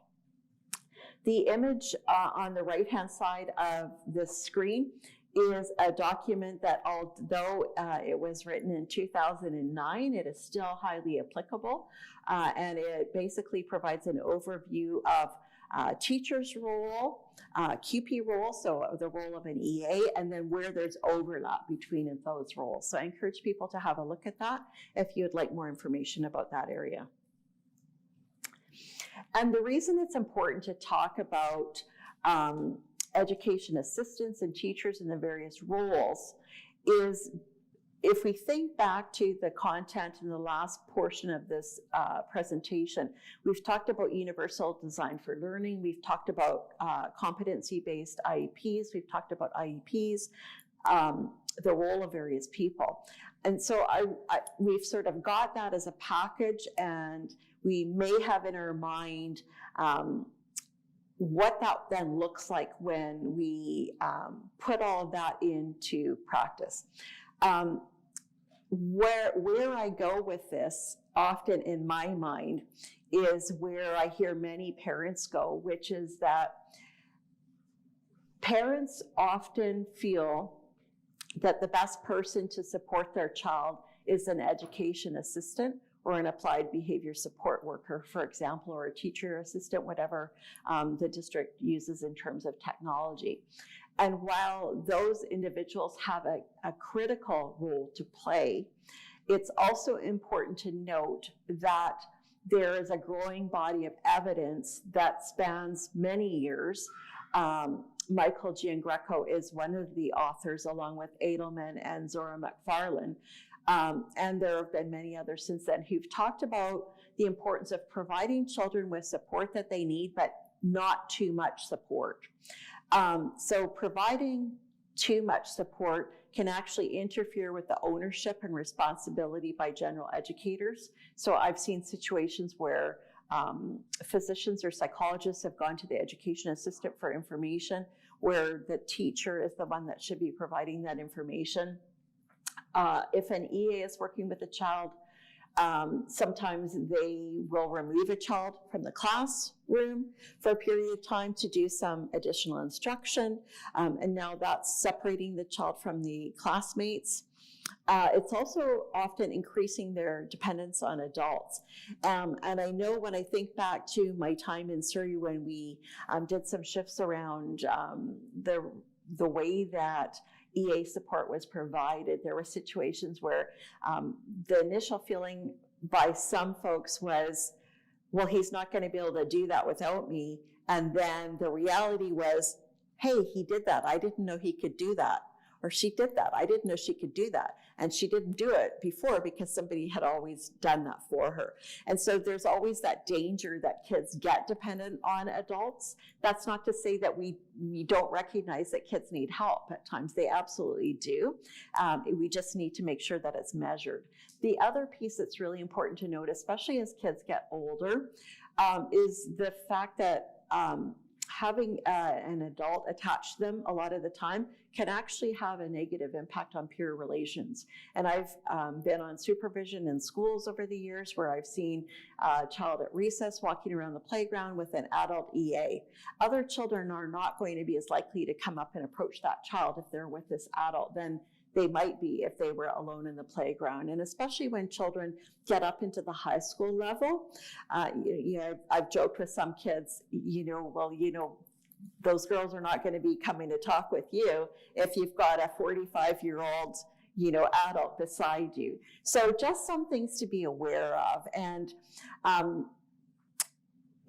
The image on the right-hand side of this screen is a document that, although it was written in 2009, it is still highly applicable, and it basically provides an overview of teacher's role, QP role, so the role of an EA, and then where there's overlap between those roles. So I encourage people to have a look at that if you'd like more information about that area. And the reason it's important to talk about education assistants and teachers in the various roles is, if we think back to the content in the last portion of this presentation, we've talked about universal design for learning, we've talked about competency-based IEPs, we've talked about IEPs, the role of various people. And so we've sort of got that as a package, and we may have in our mind what that then looks like when we put all of that into practice. Where I go with this, often in my mind, is where I hear many parents go, which is that parents often feel that the best person to support their child is an education assistant or an applied behavior support worker, for example, or a teacher assistant, whatever the district uses in terms of technology. And while those individuals have a critical role to play, it's also important to note that there is a growing body of evidence that spans many years. Michael Giangreco is one of the authors, along with Edelman and Zora McFarlane. And there have been many others since then who've talked about the importance of providing children with support that they need, but not too much support. So providing too much support can actually interfere with the ownership and responsibility by general educators. So I've seen situations where physicians or psychologists have gone to the education assistant for information, where the teacher is the one that should be providing that information. If an EA is working with a child, Sometimes they will remove a child from the classroom for a period of time to do some additional instruction. And now that's separating the child from the classmates. It's also often increasing their dependence on adults. And I know when I think back to my time in Surrey when we did some shifts around the way that EA support was provided, there were situations where the initial feeling by some folks was, well, he's not going to be able to do that without me. And then the reality was, hey, he did that. I didn't know he could do that. Or she did that. I didn't know she could do that. And she didn't do it before because somebody had always done that for her. And so there's always that danger that kids get dependent on adults. That's not to say that we don't recognize that kids need help at times. They absolutely do. We just need to make sure that it's measured. The other piece that's really important to note, especially as kids get older, is the fact that having an adult attached to them a lot of the time can actually have a negative impact on peer relations. And I've been on supervision in schools over the years where I've seen a child at recess walking around the playground with an adult EA. Other children are not going to be as likely to come up and approach that child if they're with this adult than they might be if they were alone in the playground. And especially when children get up into the high school level, I've joked with some kids, those girls are not going to be coming to talk with you if you've got a 45-year-old, adult beside you. So just some things to be aware of. And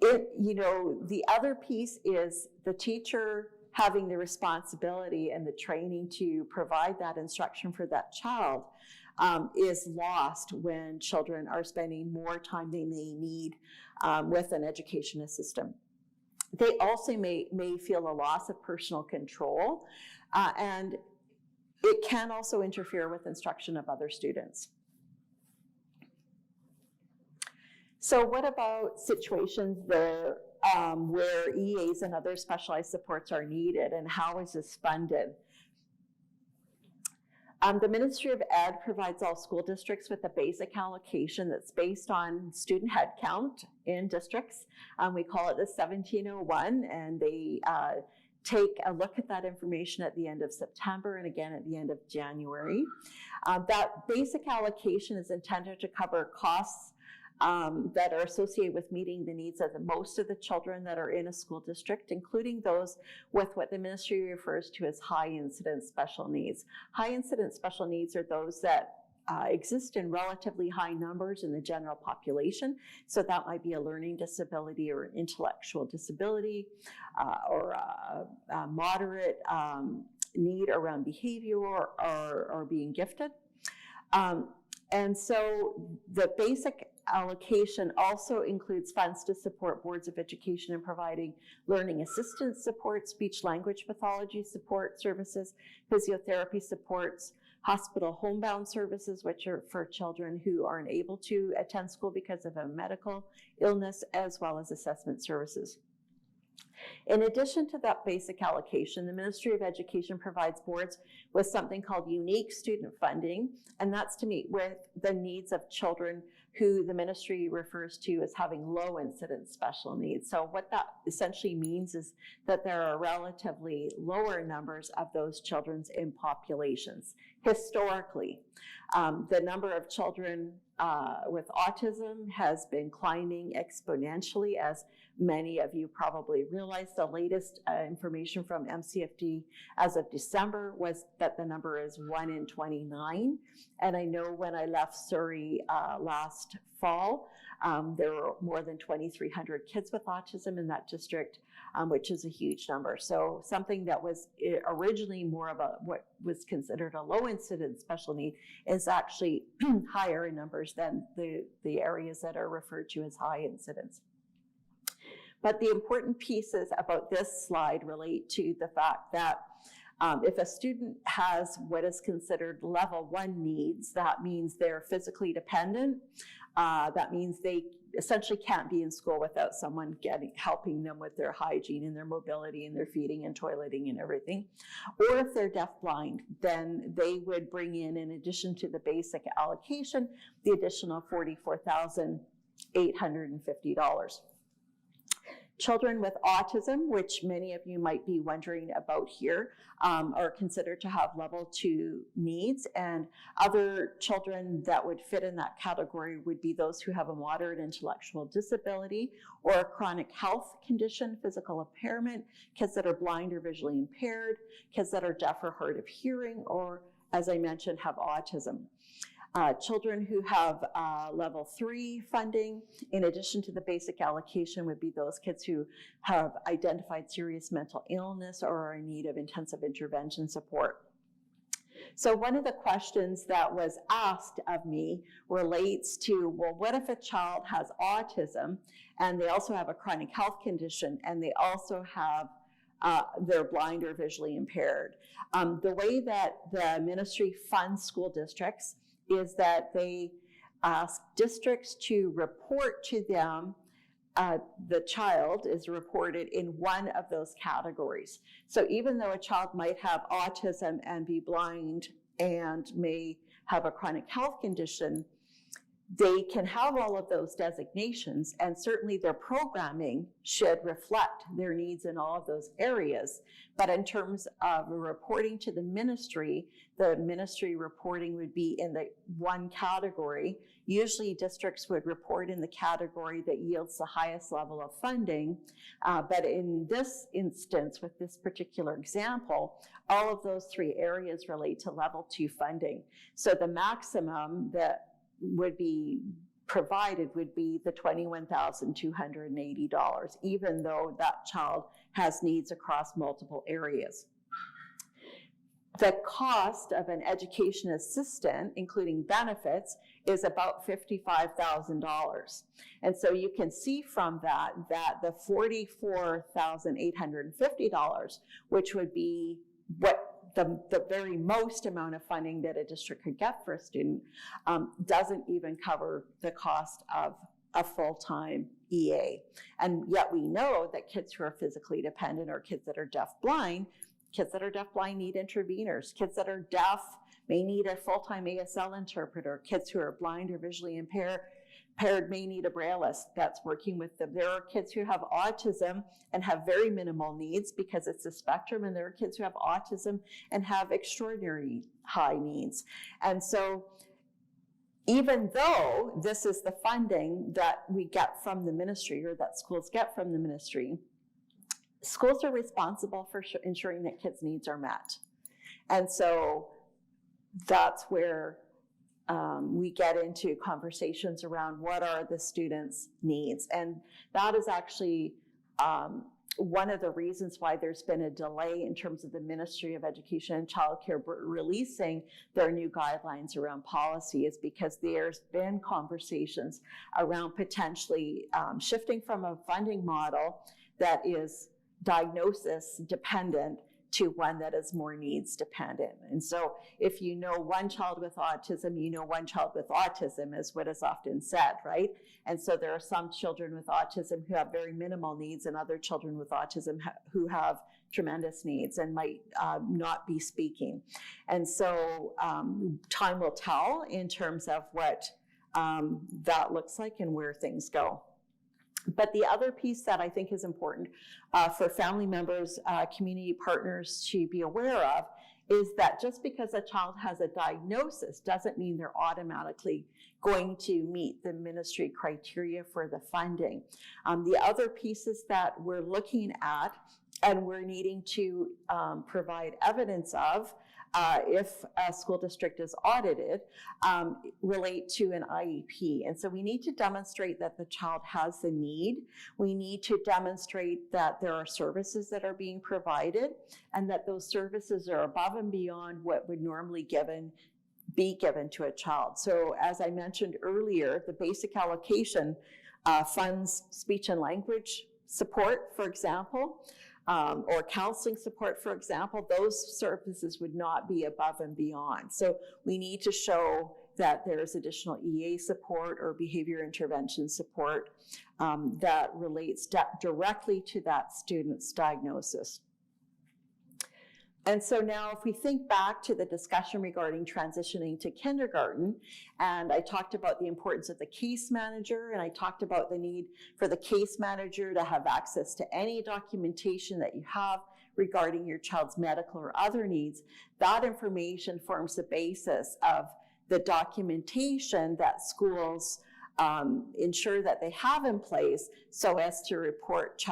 the other piece is the teacher having the responsibility and the training to provide that instruction for that child is lost when children are spending more time than they need with an education assistant. They also may feel a loss of personal control, and it can also interfere with instruction of other students. So what about situations where EAs and other specialized supports are needed, and how is this funded? The Ministry of Ed provides all school districts with a basic allocation that's based on student headcount in districts. We call it the 1701, and they take a look at that information at the end of September and again at the end of January. That basic allocation is intended to cover costs that are associated with meeting the needs of most of the children that are in a school district, including those with what the ministry refers to as high incidence special needs. High incidence special needs are those that exist in relatively high numbers in the general population. So that might be a learning disability or intellectual disability or a moderate need around behavior or being gifted. And so the basic allocation also includes funds to support boards of education in providing learning assistance support, speech language pathology support services, physiotherapy supports, hospital homebound services, which are for children who aren't able to attend school because of a medical illness, as well as assessment services. In addition to that basic allocation, the Ministry of Education provides boards with something called unique student funding, and that's to meet with the needs of children who the ministry refers to as having low incidence special needs. So what that essentially means is that there are relatively lower numbers of those children in populations. Historically, the number of children with autism has been climbing exponentially, as many of you probably realize. The latest information from MCFD as of December was that the number is 1 in 29. And I know when I left Surrey last fall, there were more than 2,300 kids with autism in that district, which is a huge number. So something that was originally more of what was considered a low incidence special need is actually higher in numbers than the areas that are referred to as high incidence. But the important pieces about this slide relate to the fact that If a student has what is considered level 1 needs, that means they're physically dependent. That means they essentially can't be in school without someone helping them with their hygiene and their mobility and their feeding and toileting and everything. Or if they're deafblind, then they would bring in addition to the basic allocation, the additional $44,850. Children with autism, which many of you might be wondering about here, are considered to have level 2 needs, and other children that would fit in that category would be those who have a moderate intellectual disability or a chronic health condition, physical impairment, kids that are blind or visually impaired, kids that are deaf or hard of hearing, or, as I mentioned, have autism. Children who have level 3 funding, in addition to the basic allocation, would be those kids who have identified serious mental illness or are in need of intensive intervention support. So one of the questions that was asked of me relates to, well, what if a child has autism and they also have a chronic health condition and they also have they're blind or visually impaired? The way that the ministry funds school districts is that they ask districts to report to them the child is reported in one of those categories. So even though a child might have autism and be blind and may have a chronic health condition, they can have all of those designations, and certainly their programming should reflect their needs in all of those areas. But in terms of reporting to the ministry reporting would be in the one category. Usually districts would report in the category that yields the highest level of funding. But in this instance, with this particular example, all of those 3 areas relate to level 2 funding. So the maximum that would be provided would be the $21,280, even though that child has needs across multiple areas. The cost of an education assistant, including benefits, is about $55,000. And so you can see from that the $44,850, which would be what the very most amount of funding that a district could get for a student, doesn't even cover the cost of a full-time EA. And yet we know that kids who are physically dependent or kids that are deaf-blind need interveners. Kids that are deaf may need a full-time ASL interpreter. Kids who are blind or visually impaired may need a brailleist that's working with them. There are kids who have autism and have very minimal needs because it's a spectrum, and there are kids who have autism and have extraordinary high needs. And so even though this is the funding that we get from the ministry, or that schools get from the ministry, schools are responsible for ensuring that kids' needs are met. And so that's where we get into conversations around what are the students' needs. And that is actually one of the reasons why there's been a delay in terms of the Ministry of Education and Childcare releasing their new guidelines around policy, is because there's been conversations around potentially shifting from a funding model that is diagnosis dependent to one that is more needs dependent. And so if you know one child with autism, you know one child with autism, is what is often said, right? And so there are some children with autism who have very minimal needs, and other children with autism who have tremendous needs and might not be speaking. And so time will tell in terms of what that looks like and where things go. But the other piece that I think is important for family members, community partners to be aware of is that just because a child has a diagnosis doesn't mean they're automatically going to meet the ministry criteria for the funding. The other pieces that we're looking at and we're needing to provide evidence of if a school district is audited, relate to an IEP. And so we need to demonstrate that the child has the need. We need to demonstrate that there are services that are being provided and that those services are above and beyond what would normally be given to a child. So as I mentioned earlier, the basic allocation funds speech and language support, for example. or counseling support, for example, those services would not be above and beyond. So we need to show that there's additional EA support or behavior intervention support that relates directly to that student's diagnosis. And so now if we think back to the discussion regarding transitioning to kindergarten, and I talked about the importance of the case manager, and I talked about the need for the case manager to have access to any documentation that you have regarding your child's medical or other needs, that information forms the basis of the documentation that schools ensure that they have in place so as to report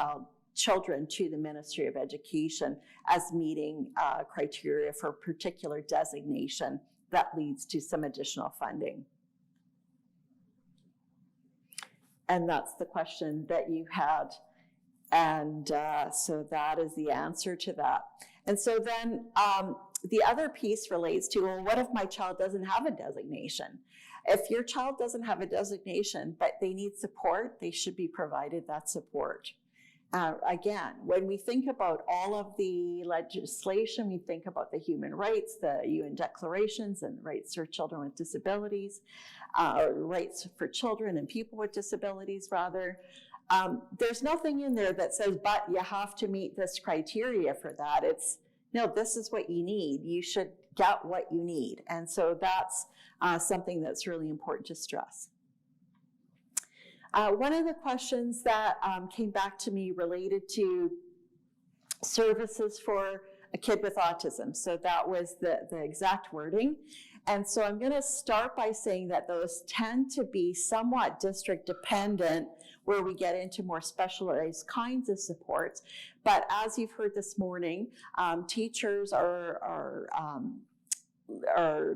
children to the Ministry of Education as meeting criteria for particular designation that leads to some additional funding. And that's the question that you had. And so that is the answer to that. And so then the other piece relates to, well, what if my child doesn't have a designation? If your child doesn't have a designation, but they need support, they should be provided that support. Again, when we think about all of the legislation, we think about the human rights, the UN declarations and rights for children with disabilities, or rights for children and people with disabilities, rather. There's nothing in there that says, but you have to meet this criteria for that. It's, no, this is what you need. You should get what you need. And so that's something that's really important to stress. One of the questions that came back to me related to services for a kid with autism. So that was the exact wording. And so I'm going to start by saying that those tend to be somewhat district dependent, where we get into more specialized kinds of supports. But as you've heard this morning, teachers are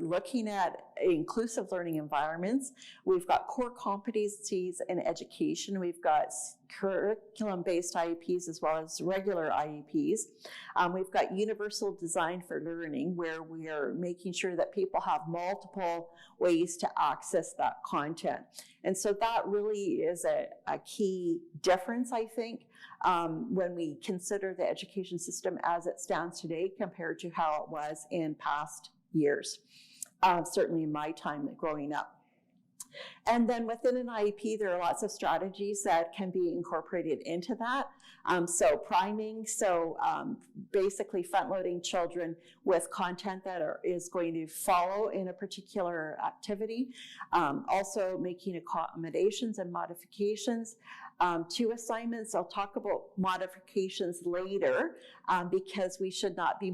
looking at inclusive learning environments. We've got core competencies in education. We've got curriculum-based IEPs as well as regular IEPs. We've got universal design for learning, where we are making sure that people have multiple ways to access that content. And so that really is a key difference, I think, when we consider the education system as it stands today compared to how it was in past years, certainly in my time growing up. And then within an IEP, there are lots of strategies that can be incorporated into that. So priming, basically front-loading children with content that is going to follow in a particular activity. Also making accommodations and modifications to assignments. I'll talk about modifications later because we should not be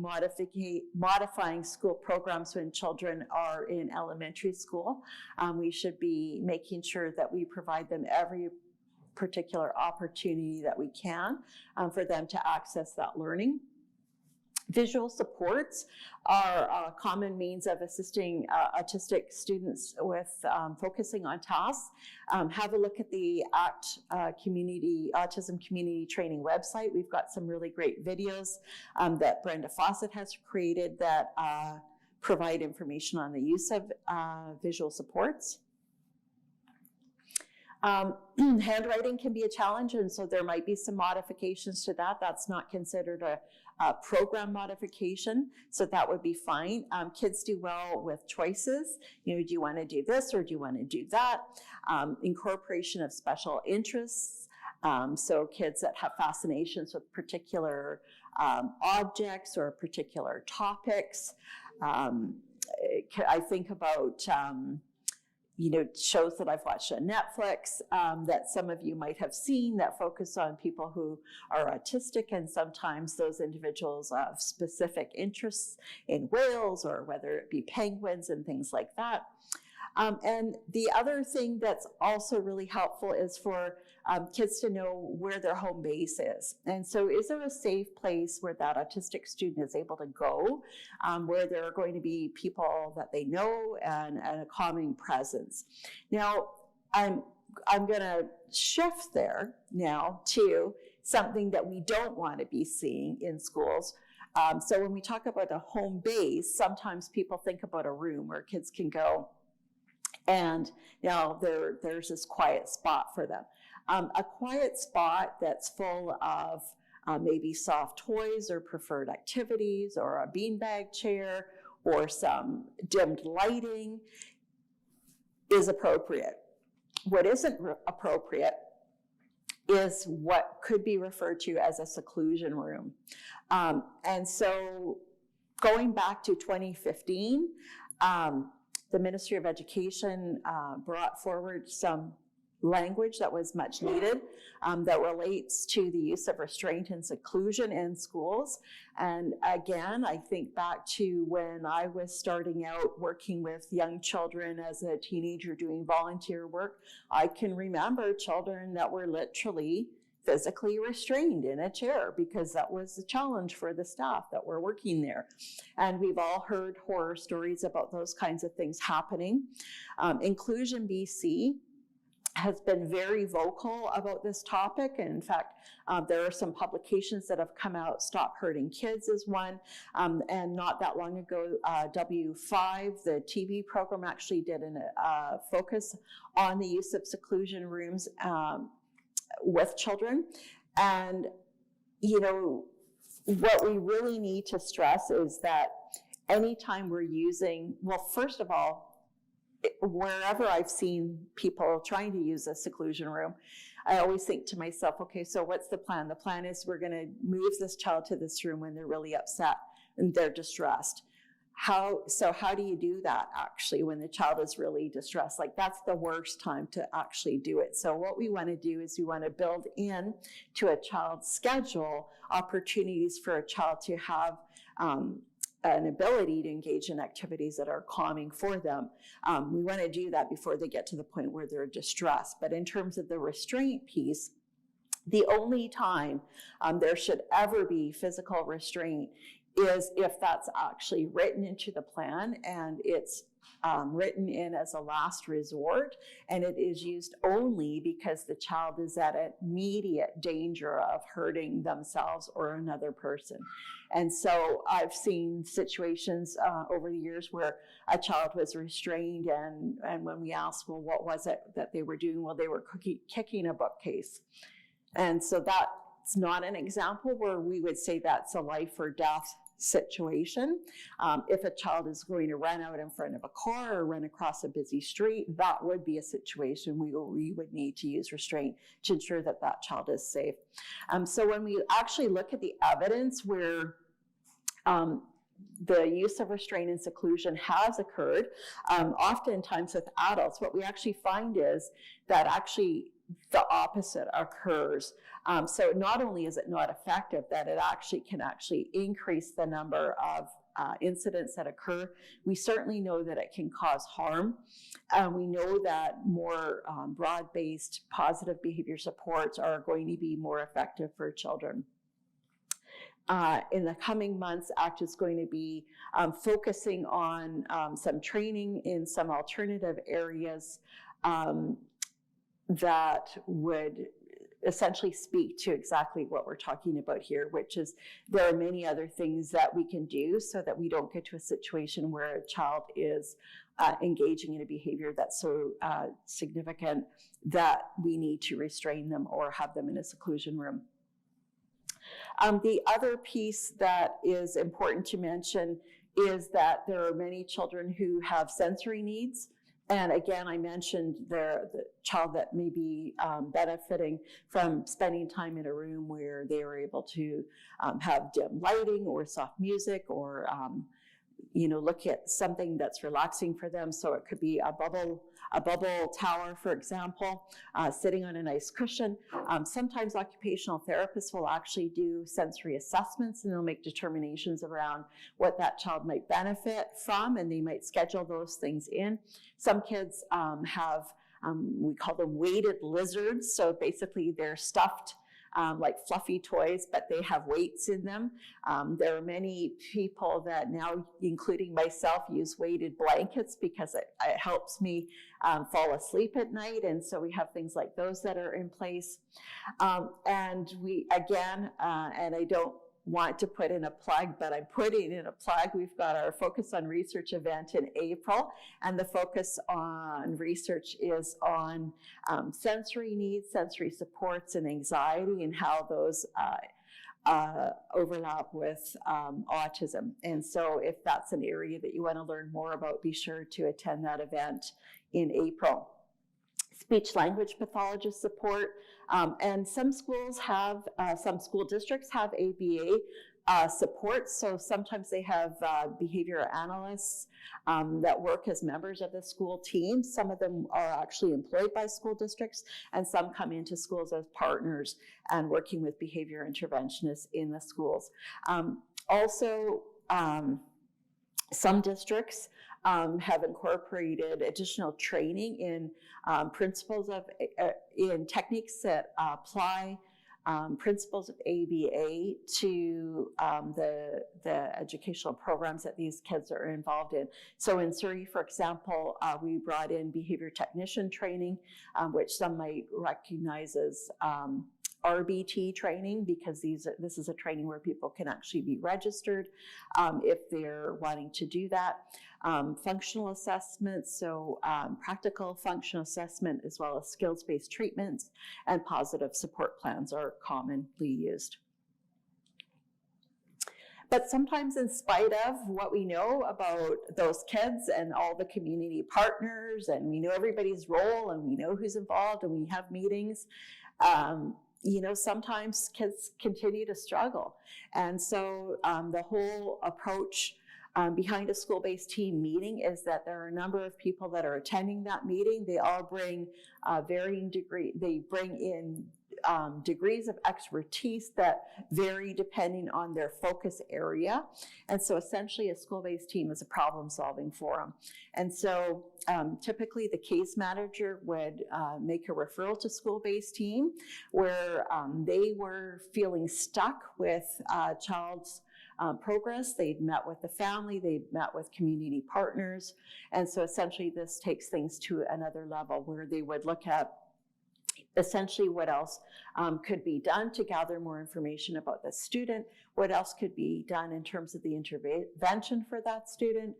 modifying school programs when children are in elementary school. We should be making sure that we provide them every particular opportunity that we can for them to access that learning. Visual supports are a common means of assisting autistic students with focusing on tasks. Have a look at the Autism Community Training website. We've got some really great videos that Brenda Fawcett has created that provide information on the use of visual supports. Handwriting can be a challenge, and so there might be some modifications to that. That's not considered a program modification, so that would be fine. Kids do well with choices. You know, do you want to do this or do you want to do that? Incorporation of special interests. So kids that have fascinations with particular objects or particular topics. I think about shows that I've watched on Netflix that some of you might have seen that focus on people who are autistic, and sometimes those individuals have specific interests in whales or whether it be penguins and things like that. And the other thing that's also really helpful is for kids to know where their home base is. And so is there a safe place where that autistic student is able to go, where there are going to be people that they know and a calming presence? Now, I'm going to shift there now to something that we don't want to be seeing in schools. So when we talk about a home base, sometimes people think about a room where kids can go and there's this quiet spot for them. A quiet spot that's full of maybe soft toys or preferred activities or a beanbag chair or some dimmed lighting is appropriate. What isn't appropriate is what could be referred to as a seclusion room. And so going back to 2015, the Ministry of Education brought forward some language that was much needed that relates to the use of restraint and seclusion in schools. And again, I think back to when I was starting out working with young children as a teenager doing volunteer work. I can remember children that were literally physically restrained in a chair because that was a challenge for the staff that were working there. And we've all heard horror stories about those kinds of things happening. Inclusion BC has been very vocal about this topic. And in fact, there are some publications that have come out. Stop Hurting Kids is one. And not that long ago, W5, the TV program, actually did a focus on the use of seclusion rooms with children. And, you know, what we really need to stress is that anytime we're using, well, first of all, wherever I've seen people trying to use a seclusion room, I always think to myself, okay, so what's the plan? The plan is we're going to move this child to this room when they're really upset and they're distressed. How do you do that actually when the child is really distressed? Like, that's the worst time to actually do it. So what we want to do is we want to build in to a child's schedule opportunities for a child to have an ability to engage in activities that are calming for them. We want to do that before they get to the point where they're distressed. But in terms of the restraint piece, the only time there should ever be physical restraint is if that's actually written into the plan and it's written in as a last resort, and it is used only because the child is at immediate danger of hurting themselves or another person. And so I've seen situations over the years where a child was restrained, and when we asked, well, what was it that they were doing? Well, they were kicking a bookcase. And so that's not an example where we would say that's a life or death situation. If a child is going to run out in front of a car or run across a busy street, that would be a situation we would need to use restraint to ensure that that child is safe. So when we actually look at the evidence where the use of restraint and seclusion has occurred, oftentimes with adults, what we actually find is that actually the opposite occurs. So not only is it not effective, that it can increase the number of incidents that occur. We certainly know that it can cause harm. We know that more broad-based positive behavior supports are going to be more effective for children. In the coming months, ACT is going to be focusing on some training in some alternative areas that would essentially speak to exactly what we're talking about here, which is there are many other things that we can do so that we don't get to a situation where a child is engaging in a behavior that's so significant that we need to restrain them or have them in a seclusion room. The other piece that is important to mention is that there are many children who have sensory needs. And again, I mentioned the child that may be benefiting from spending time in a room where they are able to have dim lighting or soft music or look at something that's relaxing for them. So it could be a bubble tower, for example, sitting on a nice cushion. Sometimes occupational therapists will actually do sensory assessments, and they'll make determinations around what that child might benefit from, and they might schedule those things in. Some kids have, we call them weighted lizards. So basically they're stuffed like fluffy toys, but they have weights in them. There are many people that now, including myself, use weighted blankets because it helps me fall asleep at night. And so we have things like those that are in place. And we, again, and I don't want to put in a plug, but I'm putting in a plug. We've got our Focus on Research event in April, and the focus on research is on sensory needs, sensory supports, and anxiety, and how those overlap with autism. And so if that's an area that you want to learn more about, be sure to attend that event in April. Speech language pathologist support, and some schools have, some school districts have ABA support. So sometimes they have behavior analysts that work as members of the school team. Some of them are actually employed by school districts, and some come into schools as partners and working with behavior interventionists in the schools. Also, some districts have incorporated additional training in principles of, in techniques that apply principles of ABA to the educational programs that these kids are involved in. So in Surrey, for example, we brought in behavior technician training, which some might recognize as RBT training, because this is a training where people can actually be registered if they're wanting to do that. Functional assessments, so practical functional assessment as well as skills-based treatments and positive support plans are commonly used. But sometimes, in spite of what we know about those kids and all the community partners, and we know everybody's role and we know who's involved and we have meetings, you know, sometimes kids continue to struggle. And so the whole approach behind a school-based team meeting is that there are a number of people that are attending that meeting. They all bring varying degree, they bring in degrees of expertise that vary depending on their focus area. And so essentially a school-based team is a problem-solving forum. And so typically the case manager would make a referral to school-based team where they were feeling stuck with a child's progress. They'd met with the family, they'd met with community partners. And so essentially this takes things to another level where they would look at essentially what else could be done to gather more information about the student, what else could be done in terms of the intervention for that student.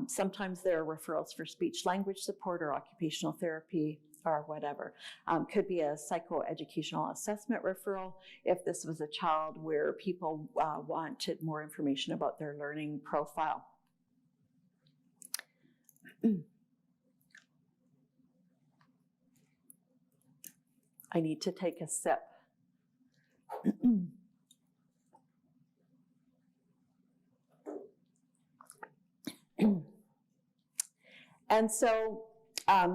Sometimes there are referrals for speech language support or occupational therapy or whatever. Could be a psychoeducational assessment referral if this was a child where people wanted more information about their learning profile. I need to take a sip. And so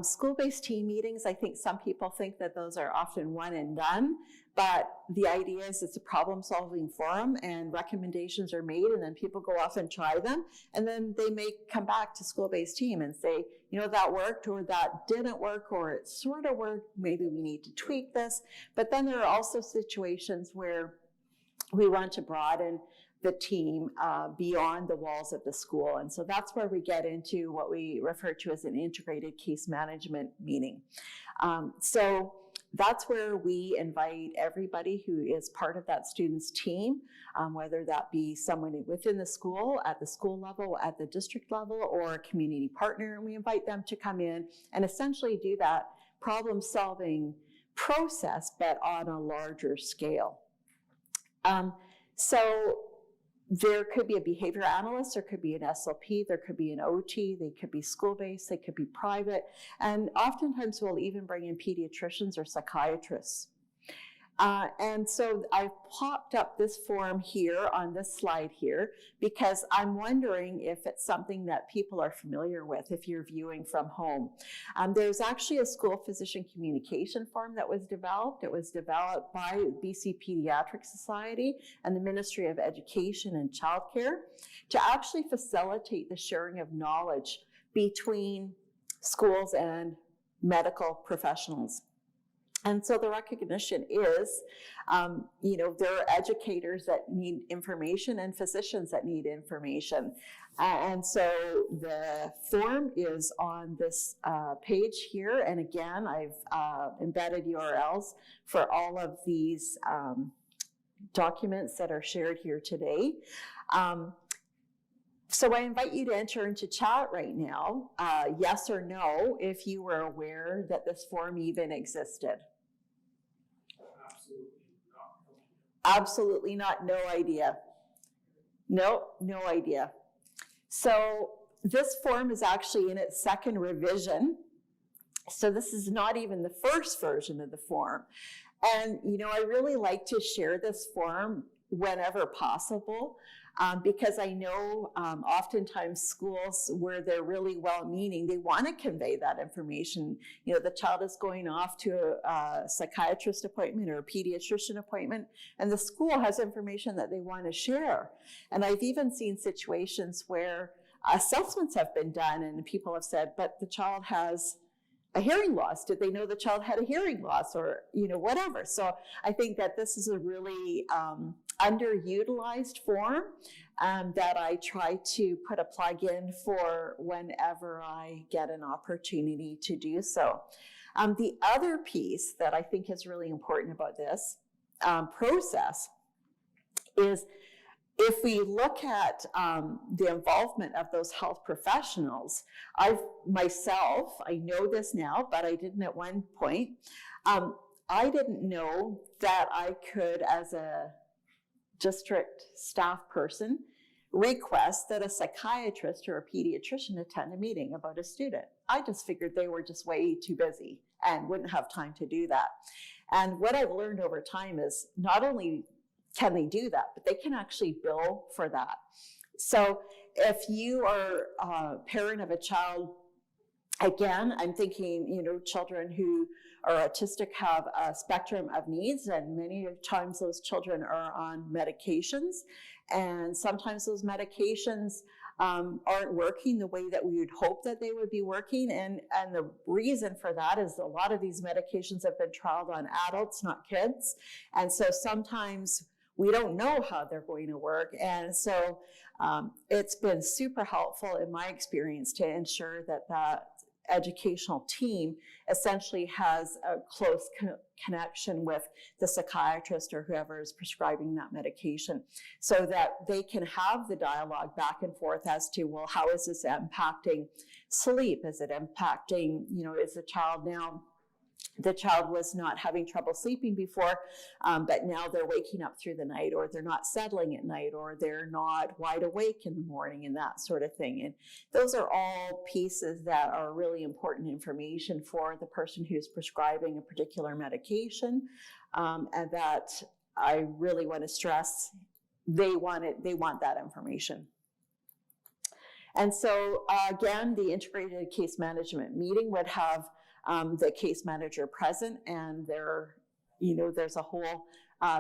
school-based team meetings, I think some people think that those are often one and done, but the idea is it's a problem-solving forum and recommendations are made and then people go off and try them. And then they may come back to school-based team and say, you know, that worked or that didn't work or it sort of worked, maybe we need to tweak this. But then there are also situations where we want to broaden the team beyond the walls of the school. And so that's where we get into what we refer to as an integrated case management meeting. So that's where we invite everybody who is part of that student's team, whether that be someone within the school, at the school level, at the district level, or a community partner. And we invite them to come in and essentially do that problem-solving process, but on a larger scale. So there could be a behavior analyst, there could be an SLP, there could be an OT, they could be school-based, they could be private, and oftentimes we'll even bring in pediatricians or psychiatrists. And so I've popped up this form here on this slide here because I'm wondering if it's something that people are familiar with if you're viewing from home. There's actually a school physician communication form that was developed. It was developed by BC Pediatric Society and the Ministry of Education and Childcare to actually facilitate the sharing of knowledge between schools and medical professionals. And so the recognition is, you know, there are educators that need information and physicians that need information. And so the form is on this page here. And again, I've embedded URLs for all of these documents that are shared here today. So I invite you to enter into chat right now, yes or no, if you were aware that this form even existed. Absolutely not. No idea. No idea. So this form is actually in its second revision. So this is not even the first version of the form. And, I really like to share this form whenever possible, because I know oftentimes schools where they're really well-meaning, they want to convey that information. The child is going off to a psychiatrist appointment or a pediatrician appointment, and the school has information that they want to share. And I've even seen situations where assessments have been done and people have said, but the child has a hearing loss. Did they know the child had a hearing loss, or, whatever? So I think that this is a really underutilized form that I try to put a plug in for whenever I get an opportunity to do so. The other piece that I think is really important about this process is, if we look at the involvement of those health professionals, I know this now, but I didn't at one point. I didn't know that I could, as a district staff person, request that a psychiatrist or a pediatrician attend a meeting about a student. I just figured they were just way too busy and wouldn't have time to do that. And what I've learned over time is not only can they do that, but they can actually bill for that. So if you are a parent of a child, again, I'm thinking, children who are autistic have a spectrum of needs, and many times those children are on medications, and sometimes those medications aren't working the way that we would hope that they would be working. And the reason for that is a lot of these medications have been trialed on adults, not kids. And so sometimes we don't know how they're going to work. And so it's been super helpful in my experience to ensure that that educational team essentially has a close connection with the psychiatrist or whoever is prescribing that medication, so that they can have the dialogue back and forth as to, well, how is this impacting sleep? Is it impacting, is the child was not having trouble sleeping before, but now they're waking up through the night, or they're not settling at night, or they're not wide awake in the morning, and that sort of thing. And those are all pieces that are really important information for the person who's prescribing a particular medication, and that I really want to stress they want that information. And so again, the integrated case management meeting would have the case manager present, and there's a whole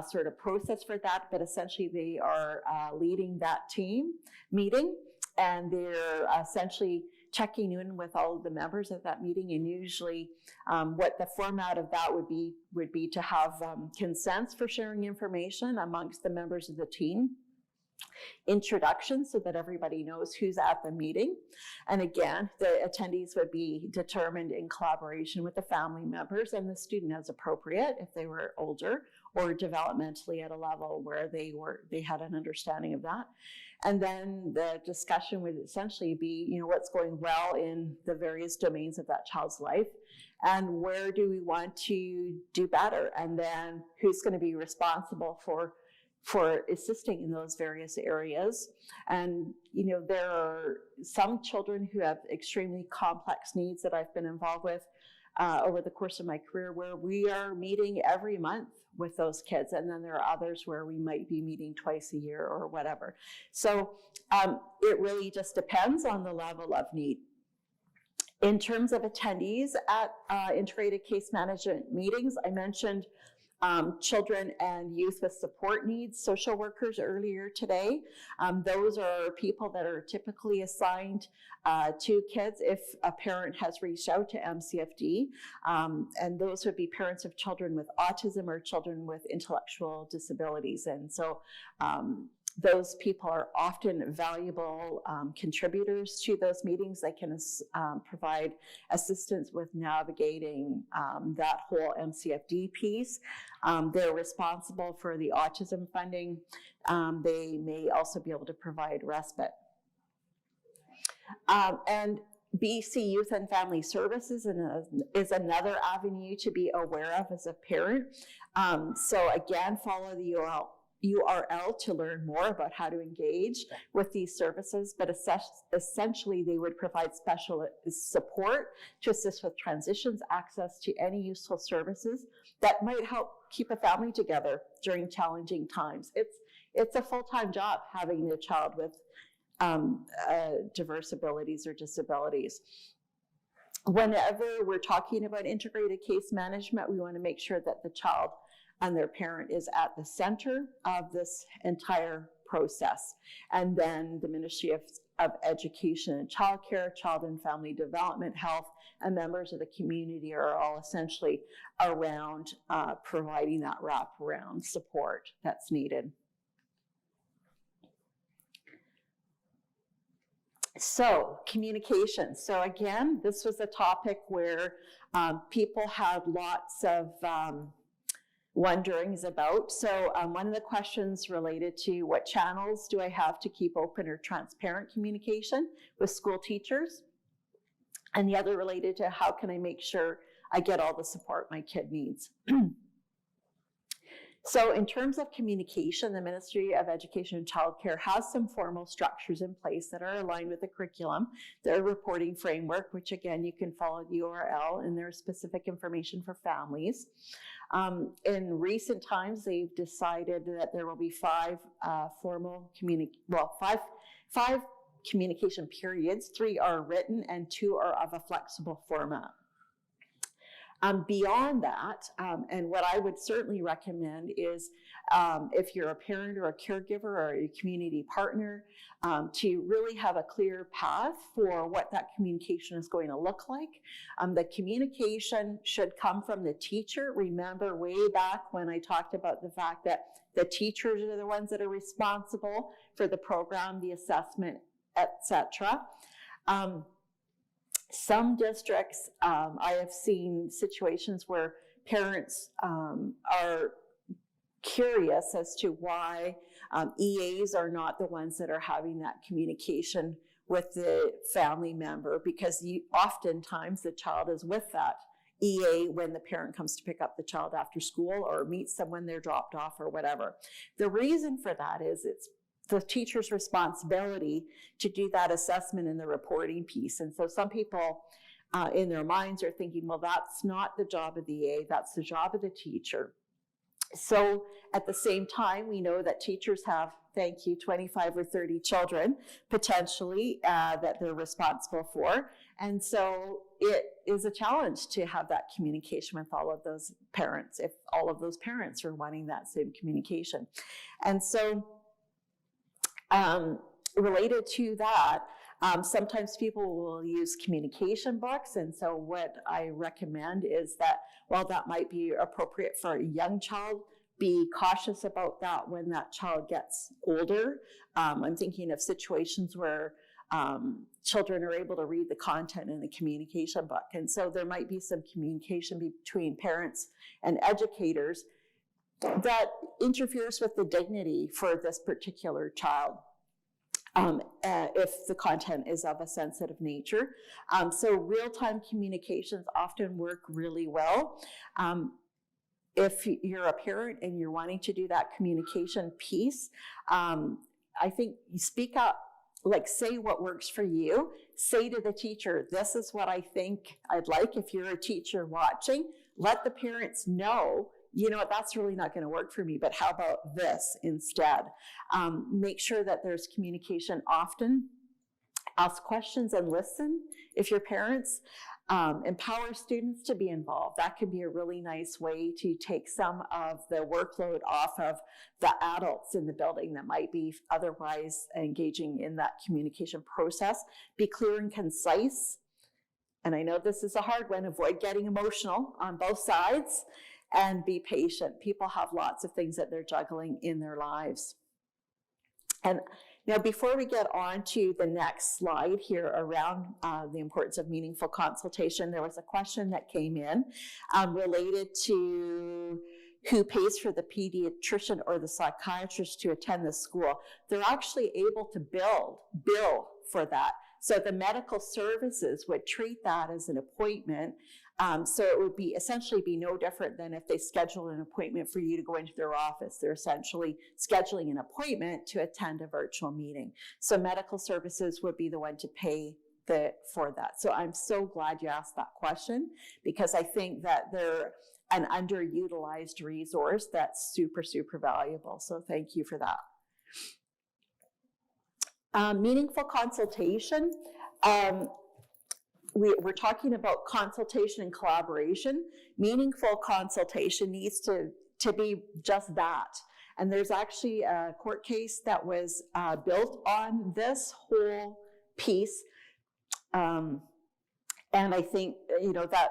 sort of process for that, but essentially they are leading that team meeting, and they're essentially checking in with all of the members of that meeting. And usually what the format of that would be to have consents for sharing information amongst the members of the team, introduction so that everybody knows who's at the meeting. And again, the attendees would be determined in collaboration with the family members and the student as appropriate, if they were older or developmentally at a level where they had an understanding of that. And then the discussion would essentially be, what's going well in the various domains of that child's life, and where do we want to do better, and then who's going to be responsible for assisting in those various areas. And, there are some children who have extremely complex needs that I've been involved with over the course of my career, where we are meeting every month with those kids. And then there are others where we might be meeting twice a year or whatever. So it really just depends on the level of need. In terms of attendees at integrated case management meetings, I mentioned children and youth with support needs, social workers earlier today. Those are people that are typically assigned to kids if a parent has reached out to MCFD. And those would be parents of children with autism or children with intellectual disabilities. And so those people are often valuable contributors to those meetings. They can provide assistance with navigating that whole MCFD piece. They're responsible for the autism funding. They may also be able to provide respite. And BC Youth and Family Services is another avenue to be aware of as a parent. So again, follow the URL to learn more about how to engage with these services, but essentially they would provide special support to assist with transitions, access to any useful services that might help keep a family together during challenging times. It's a full-time job having a child with diverse abilities or disabilities. Whenever we're talking about integrated case management, we want to make sure that the child and their parent is at the center of this entire process. And then the Ministry of Education and Childcare, Child and Family Development, Health, and members of the community are all essentially around providing that wraparound support that's needed. So communication. So again, this was a topic where people had lots of wonderings about. So one of the questions related to what channels do I have to keep open or transparent communication with school teachers? And the other related to how can I make sure I get all the support my kid needs? So in terms of communication, the Ministry of Education and Childcare has some formal structures in place that are aligned with the curriculum, their reporting framework, which again, you can follow the URL, and there's specific information for families. In recent times, they've decided that there will be five communication periods. 3 are written and 2 are of a flexible format. Beyond that, and what I would certainly recommend is if you're a parent or a caregiver or a community partner, to really have a clear path for what that communication is going to look like. The communication should come from the teacher. Remember way back when I talked about the fact that the teachers are the ones that are responsible for the program, the assessment, etc. Some districts, I have seen situations where parents are curious as to why EAs are not the ones that are having that communication with the family member, because oftentimes the child is with that EA when the parent comes to pick up the child after school or meets them when they're dropped off or whatever. The reason for that is it's the teacher's responsibility to do that assessment and the reporting piece. And so some people in their minds are thinking, well, that's not the job of the EA, that's the job of the teacher. So at the same time, we know that teachers have, 25 or 30 children potentially that they're responsible for. And so it is a challenge to have that communication with all of those parents, if all of those parents are wanting that same communication. And so related to that, sometimes people will use communication books. And so what I recommend is that while that might be appropriate for a young child, be cautious about that when that child gets older. I'm thinking of situations where children are able to read the content in the communication book. And so there might be some communication between parents and educators that interferes with the dignity for this particular child. If the content is of a sensitive nature. So real-time communications often work really well. If you're a parent and you're wanting to do that communication piece, I think you speak up, like say what works for you. Say to the teacher, this is what I think I'd like. If you're a teacher watching, let the parents know, you know what, that's really not going to work for me, but how about this instead? Make sure that there's communication often. Ask questions and listen. If your parents empower students to be involved, that could be a really nice way to take some of the workload off of the adults in the building that might be otherwise engaging in that communication process. Be clear and concise. And I know this is a hard one. Avoid getting emotional on both sides. And be patient. People have lots of things that they're juggling in their lives. And now, before we get on to the next slide here around the importance of meaningful consultation, there was a question that came in related to who pays for the pediatrician or the psychiatrist to attend the school. They're actually able to bill for that. So the medical services would treat that as an appointment So it would be essentially be no different than if they schedule an appointment for you to go into their office. They're essentially scheduling an appointment to attend a virtual meeting. So medical services would be the one to pay for that. So I'm so glad you asked that question, because I think that they're an underutilized resource that's super, super valuable. So thank you for that. Meaningful consultation. We're talking about consultation and collaboration. Meaningful consultation needs to be just that. And there's actually a court case that was built on this whole piece. And I think, that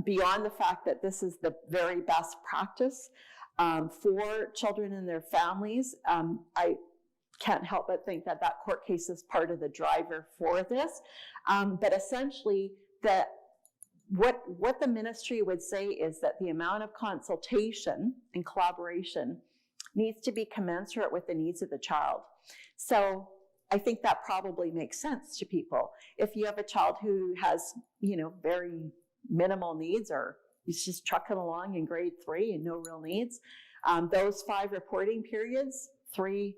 beyond the fact that this is the very best practice for children and their families, I can't help but think that court case is part of the driver for this. But essentially, what the ministry would say is that the amount of consultation and collaboration needs to be commensurate with the needs of the child. So I think that probably makes sense to people. If you have a child who has, very minimal needs, or he's just trucking along in grade 3 and no real needs, those 5 reporting periods, three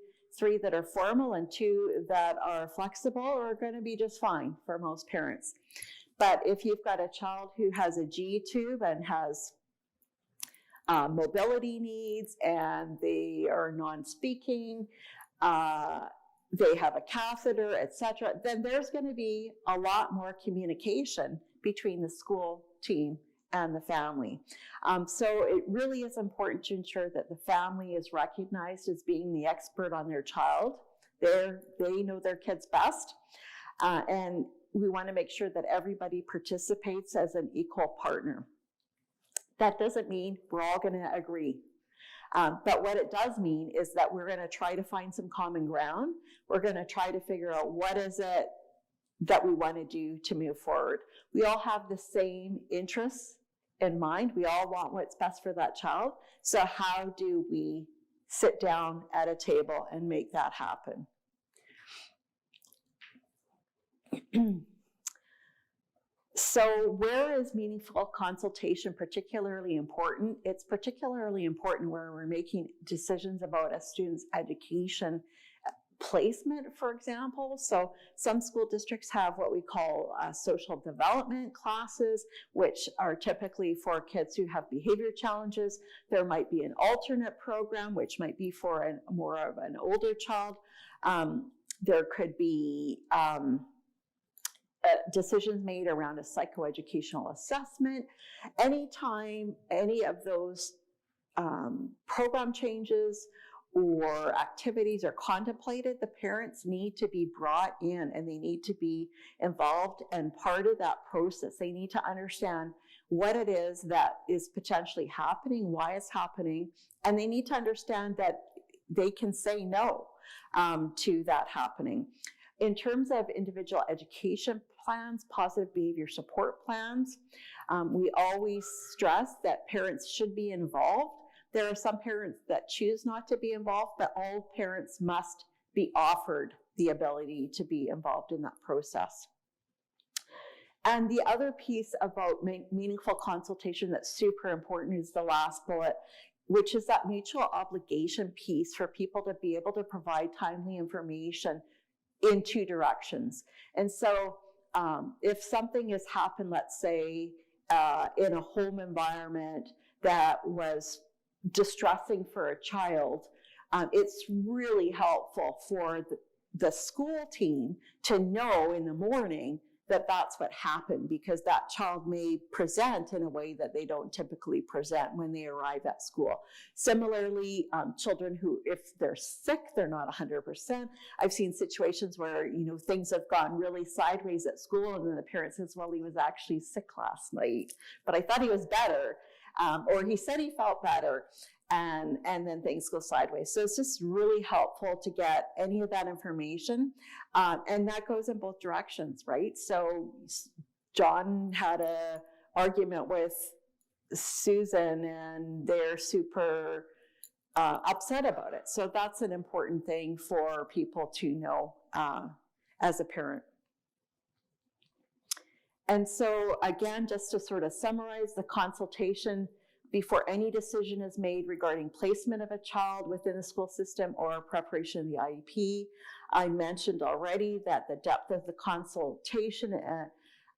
that are formal and 2 that are flexible, are going to be just fine for most parents. But if you've got a child who has a G-tube and has mobility needs, and they are non-speaking, they have a catheter, etc., then there's going to be a lot more communication between the school team and the family. So it really is important to ensure that the family is recognized as being the expert on their child. They know their kids best. And we want to make sure that everybody participates as an equal partner. That doesn't mean we're all going to agree. But what it does mean is that we're going to try to find some common ground. We're going to try to figure out what is it that we want to do to move forward. We all have the same interests in mind. We all want what's best for that child. So how do we sit down at a table and make that happen? So where is meaningful consultation particularly important? It's particularly important where we're making decisions about a student's education placement, for example. So some school districts have what we call social development classes, which are typically for kids who have behavior challenges. There might be an alternate program, which might be for more of an older child. There could be decisions made around a psychoeducational assessment. Anytime any of those program changes or activities are contemplated, the parents need to be brought in and they need to be involved and part of that process. They need to understand what it is that is potentially happening, why it's happening, and they need to understand that they can say no to that happening. In terms of individual education plans, positive behavior support plans, we always stress that parents should be involved. There are some parents that choose not to be involved, but all parents must be offered the ability to be involved in that process. And the other piece about meaningful consultation that's super important is the last bullet, which is that mutual obligation piece for people to be able to provide timely information in 2 directions. And so if something has happened, let's say in a home environment that was distressing for a child, it's really helpful for the school team to know in the morning that that's what happened, because that child may present in a way that they don't typically present when they arrive at school. Similarly, children who, if they're sick, they're not 100%. I've seen situations where, things have gone really sideways at school, and then the parent says, well, he was actually sick last night, but I thought he was better, or he said he felt better. And then things go sideways. So it's just really helpful to get any of that information. And that goes in both directions, right? So John had an argument with Susan and they're super upset about it. So that's an important thing for people to know as a parent. And so again, just to sort of summarize, the consultation before any decision is made regarding placement of a child within the school system or preparation of the IEP. I mentioned already that the depth of the consultation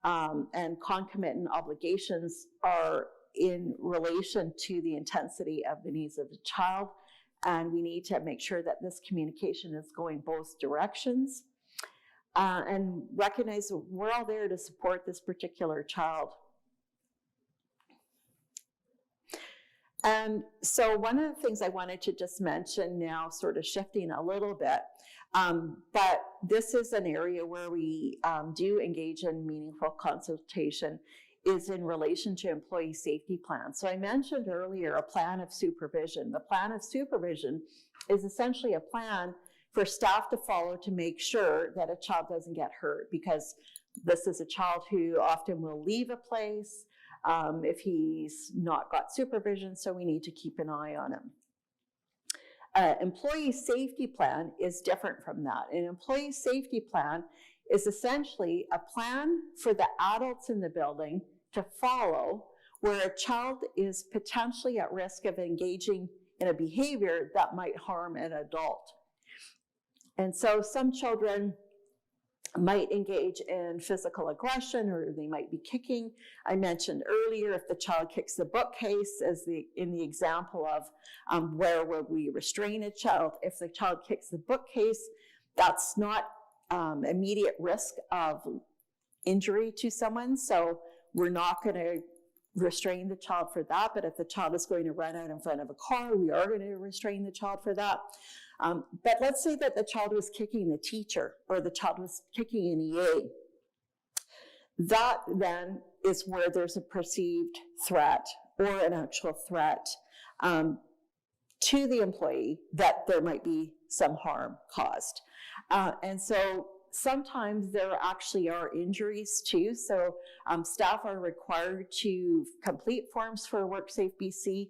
and concomitant obligations are in relation to the intensity of the needs of the child. And we need to make sure that this communication is going both directions. And recognize we're all there to support this particular child. And so one of the things I wanted to just mention now, sort of shifting a little bit, but this is an area where we do engage in meaningful consultation, is in relation to employee safety plans. So I mentioned earlier a plan of supervision. The plan of supervision is essentially a plan for staff to follow to make sure that a child doesn't get hurt, because this is a child who often will leave a place if he's not got supervision, so we need to keep an eye on him. Employee safety plan is different from that. An employee safety plan is essentially a plan for the adults in the building to follow where a child is potentially at risk of engaging in a behavior that might harm an adult. And so some children might engage in physical aggression, or they might be kicking. I mentioned earlier, if the child kicks the bookcase, as in the example of where would we restrain a child. If the child kicks the bookcase, that's not immediate risk of injury to someone, so we're not going to restrain the child for that. But if the child is going to run out in front of a car, we are going to restrain the child for that. But let's say that the child was kicking the teacher, or the child was kicking an EA. That then is where there's a perceived threat or an actual threat to the employee that there might be some harm caused. And so sometimes there actually are injuries too. So staff are required to complete forms for WorkSafe BC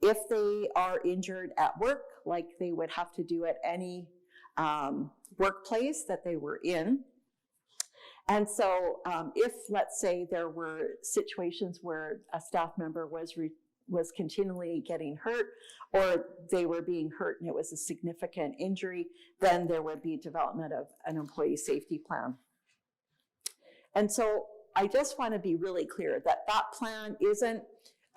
if they are injured at work, like they would have to do at any workplace that they were in. And so if, let's say, there were situations where a staff member was continually getting hurt, or they were being hurt and it was a significant injury, then there would be development of an employee safety plan. And so I just want to be really clear that that plan isn't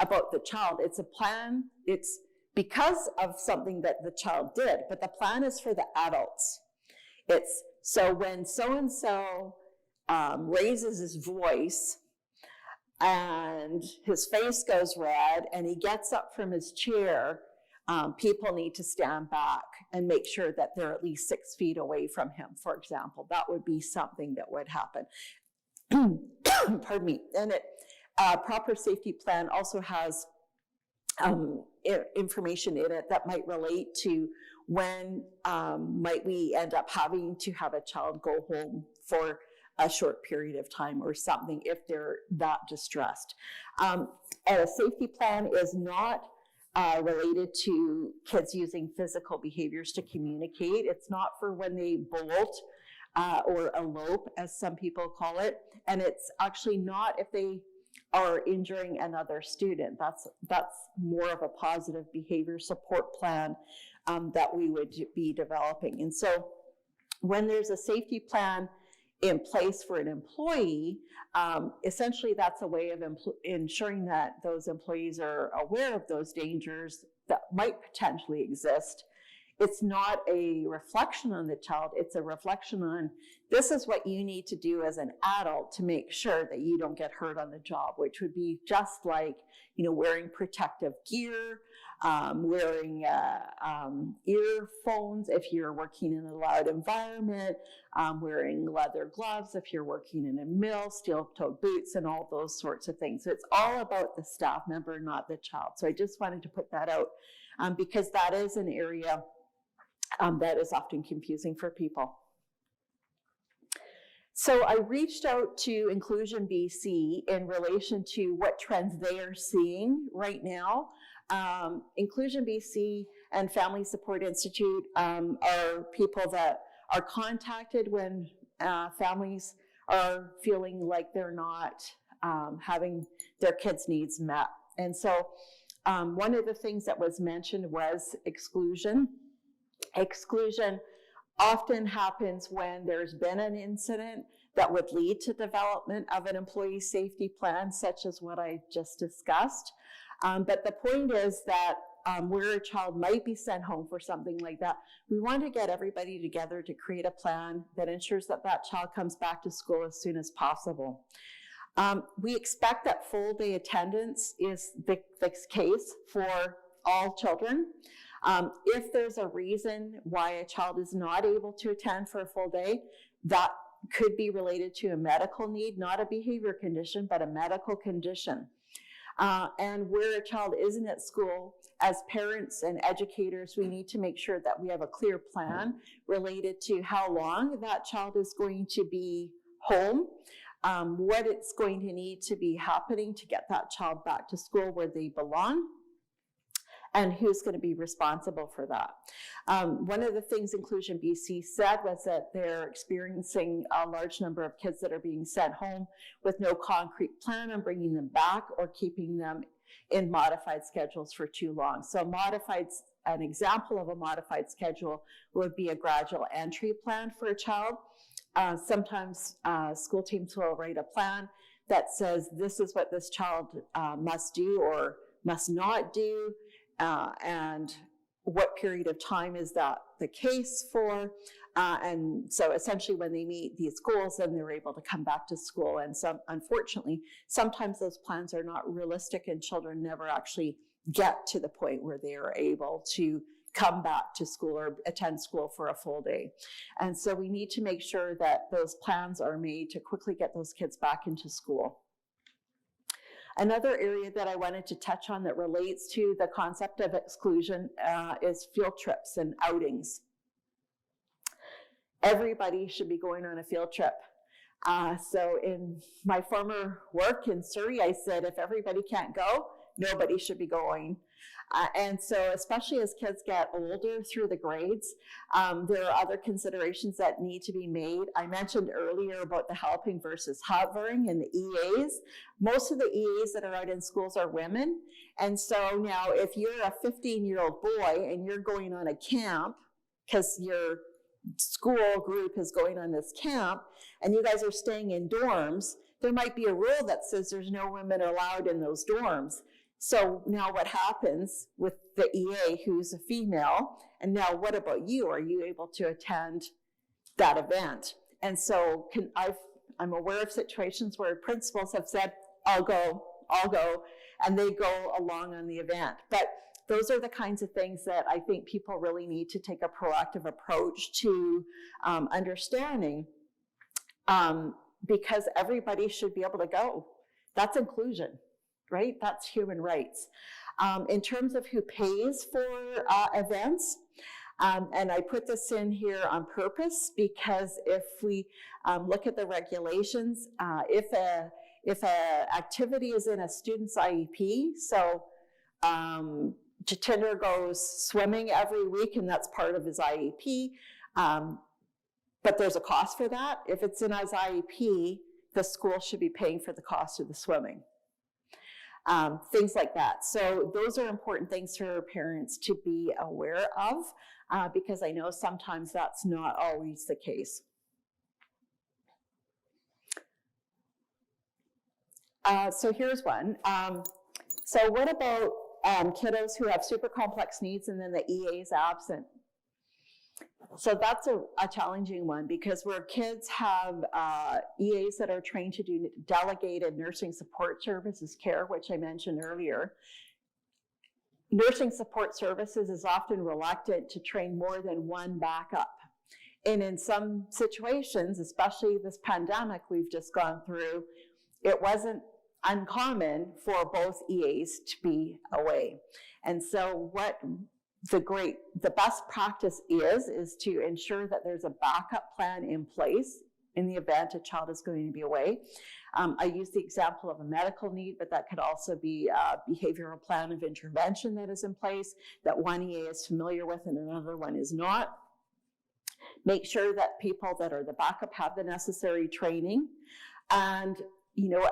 about the child. It's a plan, it's because of something that the child did, but the plan is for the adults. It's so when so-and-so raises his voice and his face goes red and he gets up from his chair, people need to stand back and make sure that they're at least 6 feet away from him, for example. That would be something that would happen. Pardon me. And proper safety plan also has information in it that might relate to when might we end up having to have a child go home for a short period of time or something if they're that distressed. A safety plan is not related to kids using physical behaviors to communicate. It's not for when they bolt or elope, as some people call it. And it's actually not if they are injuring another student. That's more of a positive behavior support plan that we would be developing. And so when there's a safety plan in place for an employee, essentially that's a way of ensuring that those employees are aware of those dangers that might potentially exist. It's not a reflection on the child, it's a reflection on this is what you need to do as an adult to make sure that you don't get hurt on the job, which would be just like, wearing protective gear, wearing earphones if you're working in a loud environment, wearing leather gloves if you're working in a mill, steel-toed boots, and all those sorts of things. So it's all about the staff member, not the child. So I just wanted to put that out because that is an area that is often confusing for people. So I reached out to Inclusion BC in relation to what trends they are seeing right now. Inclusion BC and Family Support Institute are people that are contacted when families are feeling like they're not having their kids' needs met. And so one of the things that was mentioned was exclusion. Exclusion often happens when there's been an incident that would lead to development of an employee safety plan, such as what I just discussed. But the point is that where a child might be sent home for something like that, we want to get everybody together to create a plan that ensures that that child comes back to school as soon as possible. We expect that full day attendance is the case for all children. If there's a reason why a child is not able to attend for a full day, that could be related to a medical need, not a behavior condition, but a medical condition. And where a child isn't at school, as parents and educators, we need to make sure that we have a clear plan related to how long that child is going to be home, what it's going to need to be happening to get that child back to school where they belong, and who's going to be responsible for that. One of the things Inclusion BC said was that they're experiencing a large number of kids that are being sent home with no concrete plan on bringing them back or keeping them in modified schedules for too long. So an example of a modified schedule would be a gradual entry plan for a child. Sometimes school teams will write a plan that says this is what this child must do or must not do, and what period of time is that the case for. And so essentially when they meet these goals, then they're able to come back to school. And unfortunately, sometimes those plans are not realistic and children never actually get to the point where they are able to come back to school or attend school for a full day. And so we need to make sure that those plans are made to quickly get those kids back into school. Another area that I wanted to touch on that relates to the concept of exclusion is field trips and outings. Everybody should be going on a field trip. So in my former work in Surrey, I said, if everybody can't go, nobody should be going. And so especially as kids get older through the grades, there are other considerations that need to be made. I mentioned earlier about the helping versus hovering and the EAs. Most of the EAs that are out in schools are women. And so now if you're a 15-year-old boy and you're going on a camp because your school group is going on this camp and you guys are staying in dorms, there might be a rule that says there's no women allowed in those dorms. So now what happens with the EA who's a female, and now what about you? Are you able to attend that event? And so I'm aware of situations where principals have said, I'll go, and they go along on the event. But those are the kinds of things that I think people really need to take a proactive approach to understanding, because everybody should be able to go. That's inclusion, right? That's human rights. In terms of who pays for events, and I put this in here on purpose because if we look at the regulations, if a activity is in a student's IEP, so Jatinder goes swimming every week and that's part of his IEP, but there's a cost for that. If it's in his IEP, the school should be paying for the cost of the swimming. Things like that. So those are important things for parents to be aware of, because I know sometimes that's not always the case. So here's one. So what about kiddos who have super complex needs and then the EA is absent? So that's a challenging one, because where kids have EAs that are trained to do delegated nursing support services care, which I mentioned earlier, nursing support services is often reluctant to train more than one backup. And in some situations, especially this pandemic we've just gone through, it wasn't uncommon for both EAs to be away. And so what the best practice is to ensure that there's a backup plan in place in the event a child is going to be away. I use the example of a medical need, but that could also be a behavioral plan of intervention that is in place that one EA is familiar with and another one is not. Make sure that people that are the backup have the necessary training. And,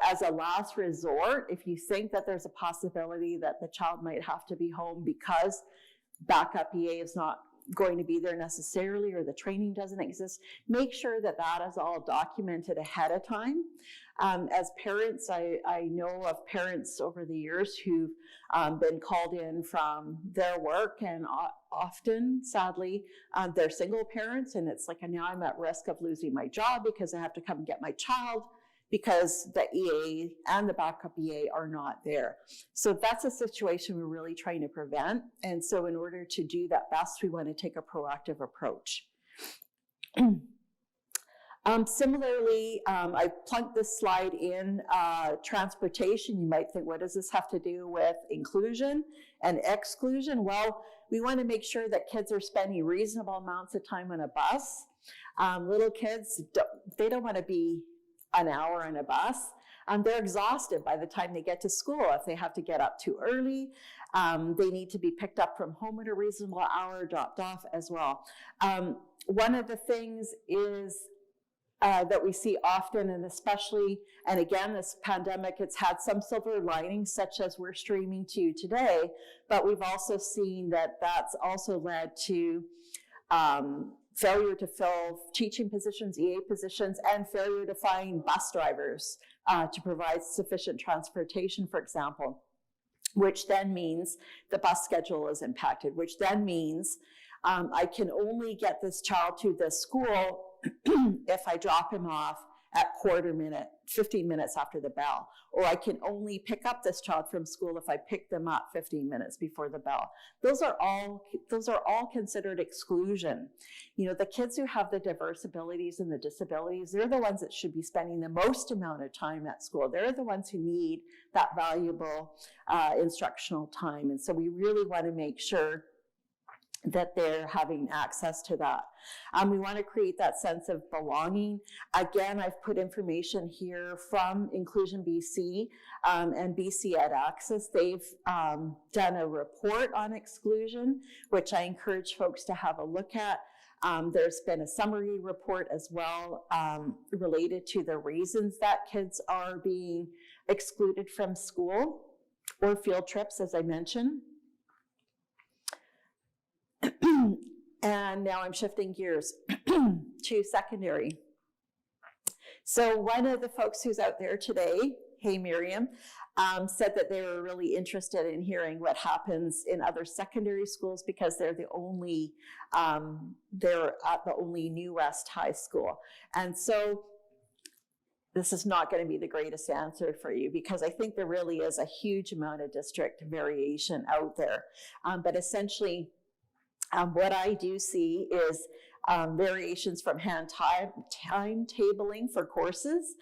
as a last resort, if you think that there's a possibility that the child might have to be home because backup EA is not going to be there necessarily, or the training doesn't exist, make sure that that is all documented ahead of time. As parents, I know of parents over the years who've been called in from their work, and often, sadly, they're single parents, and it's like, now I'm at risk of losing my job because I have to come and get my child because the EA and the backup EA are not there. So that's a situation we're really trying to prevent. And so in order to do that best, we want to take a proactive approach. Similarly, I plugged this slide in, transportation. You might think, what does this have to do with inclusion and exclusion? Well, we want to make sure that kids are spending reasonable amounts of time on a bus. Little kids, they don't want to be an hour on a bus. They're exhausted by the time they get to school. If they have to get up too early, they need to be picked up from home at a reasonable hour, dropped off as well. One of the things is that we see often, and especially, and again, this pandemic, it's had some silver linings, such as we're streaming to you today, but we've also seen that that's also led to failure to fill teaching positions, EA positions, and failure to find bus drivers to provide sufficient transportation, for example, which then means the bus schedule is impacted, which then means I can only get this child to the school if I drop him off at 15 minutes after the bell, or I can only pick up this child from school if I pick them up 15 minutes before the bell. Those are all considered exclusion. The kids who have the diverse abilities and the disabilities, they're the ones that should be spending the most amount of time at school. They're the ones who need that valuable instructional time. And so we really want to make sure that they're having access to that. We want to create that sense of belonging. Again, I've put information here from Inclusion BC and BC Ed Access. They've done a report on exclusion, which I encourage folks to have a look at. There's been a summary report as well related to the reasons that kids are being excluded from school or field trips, as I mentioned. And now I'm shifting gears to secondary. So one of the folks who's out there today, hey Miriam, said that they were really interested in hearing what happens in other secondary schools because they're at the only New West High School. And so this is not going to be the greatest answer for you because I think there really is a huge amount of district variation out there. But essentially, what I do see is variations from hand timetabling for courses,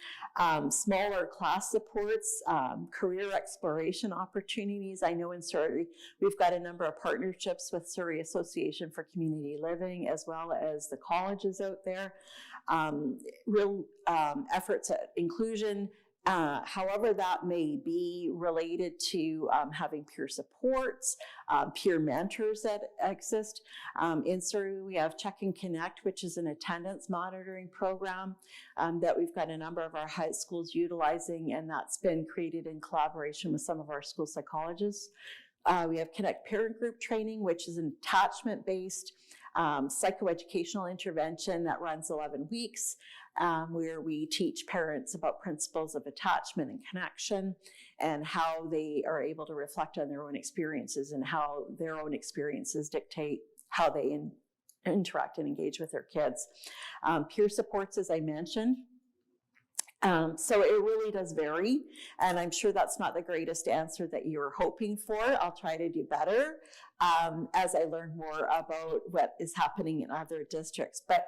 smaller class supports, career exploration opportunities. I know in Surrey, we've got a number of partnerships with Surrey Association for Community Living, as well as the colleges out there. Real efforts at inclusion, however that may be, related to having peer supports, peer mentors that exist. In Surrey, we have Check and Connect, which is an attendance monitoring program that we've got a number of our high schools utilizing, and that's been created in collaboration with some of our school psychologists. We have Connect Parent Group Training, which is an attachment-based psychoeducational intervention that runs 11 weeks, where we teach parents about principles of attachment and connection and how they are able to reflect on their own experiences and how their own experiences dictate how they interact and engage with their kids. Peer supports, as I mentioned. So it really does vary, and I'm sure that's not the greatest answer that you were hoping for. I'll try to do better as I learn more about what is happening in other districts. But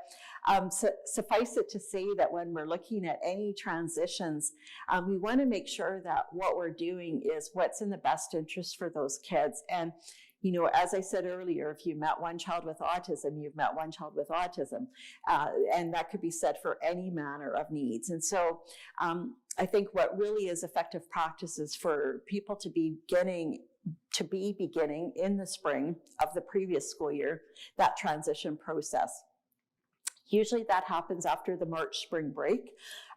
suffice it to say that when we're looking at any transitions, we want to make sure that what we're doing is what's in the best interest for those kids. And as I said earlier, if you met one child with autism, you've met one child with autism. And that could be said for any manner of needs. And so I think what really is effective practice is for people to be beginning in the spring of the previous school year, that transition process. Usually that happens after the March spring break.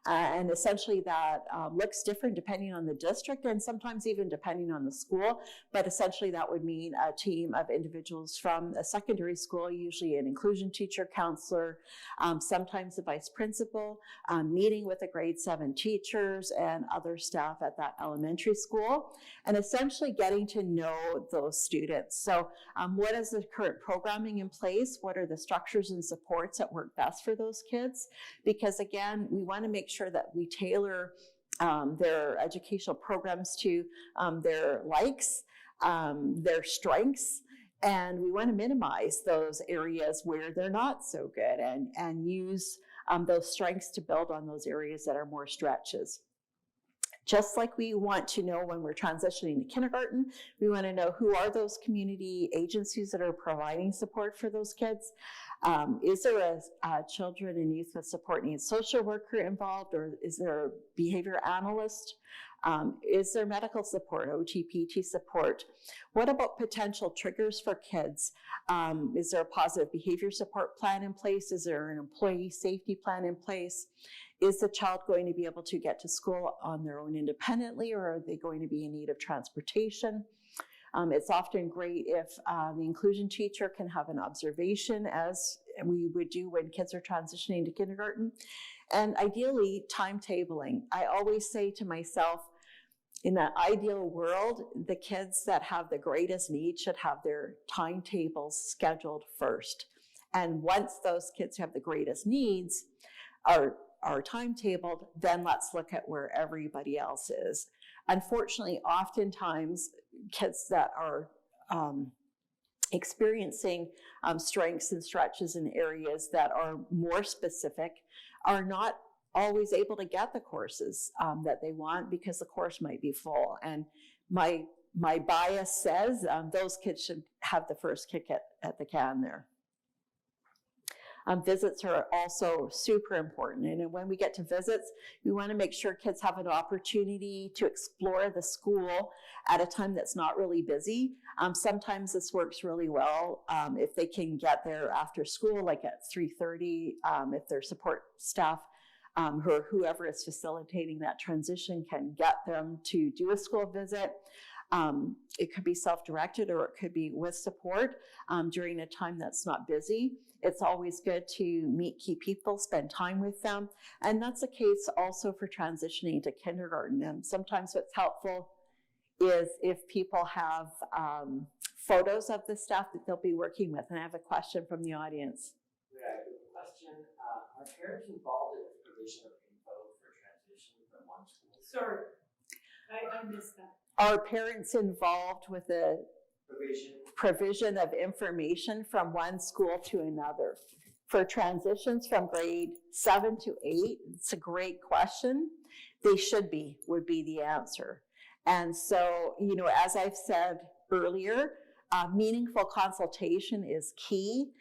And essentially that looks different depending on the district and sometimes even depending on the school. But essentially that would mean a team of individuals from a secondary school, usually an inclusion teacher, counselor, sometimes the vice principal, meeting with the grade 7 teachers and other staff at that elementary school, and essentially getting to know those students. So what is the current programming in place? What are the structures and supports that work best for those kids? Because again, we want to make sure that we tailor their educational programs to their likes, their strengths, and we want to minimize those areas where they're not so good and use those strengths to build on those areas that are more stretches. Just like we want to know when we're transitioning to kindergarten, we want to know who are those community agencies that are providing support for those kids. Is there a children and youth with support needs social worker involved, or is there a behavior analyst? Is there medical support, OT/PT support? What about potential triggers for kids? Is there a positive behavior support plan in place? Is there an employee safety plan in place? Is the child going to be able to get to school on their own independently, or are they going to be in need of transportation? It's often great if the inclusion teacher can have an observation, as we would do when kids are transitioning to kindergarten. And ideally, timetabling. I always say to myself, in that ideal world, the kids that have the greatest needs should have their timetables scheduled first. And once those kids who have the greatest needs are timetabled, then let's look at where everybody else is. Unfortunately, oftentimes, kids that are experiencing strengths and stretches in areas that are more specific are not always able to get the courses that they want because the course might be full. And my bias says those kids should have the first kick at the can there. Visits are also super important. And when we get to visits, we want to make sure kids have an opportunity to explore the school at a time that's not really busy. Sometimes this works really well if they can get there after school, like at 3:30, if their support staff or whoever is facilitating that transition can get them to do a school visit. It could be self-directed or it could be with support during a time that's not busy. It's always good to meet key people, spend time with them. And that's the case also for transitioning to kindergarten. And sometimes what's helpful is if people have photos of the staff that they'll be working with. And I have a question from the audience. Yeah, good question. Are parents involved in the provision of info for transition from one school? Sorry, I missed that. Are parents involved with the provision of information from one school to another? For transitions from grade 7 to 8, it's a great question. They should be, would be the answer. And so, you know, as I've said earlier, meaningful consultation is key.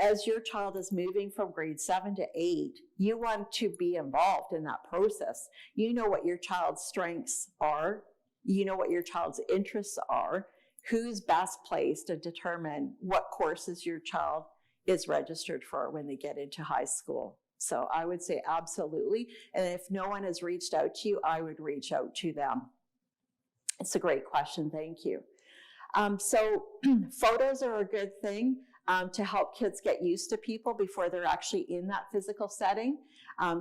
As your child is moving from grade 7 to 8, you want to be involved in that process. You know what your child's strengths are. You know what your child's interests are. Who's best placed to determine what courses your child is registered for when they get into high school. So I would say absolutely. And if no one has reached out to you, I would reach out to them. It's a great question. Thank you. So photos are a good thing to help kids get used to people before they're actually in that physical setting.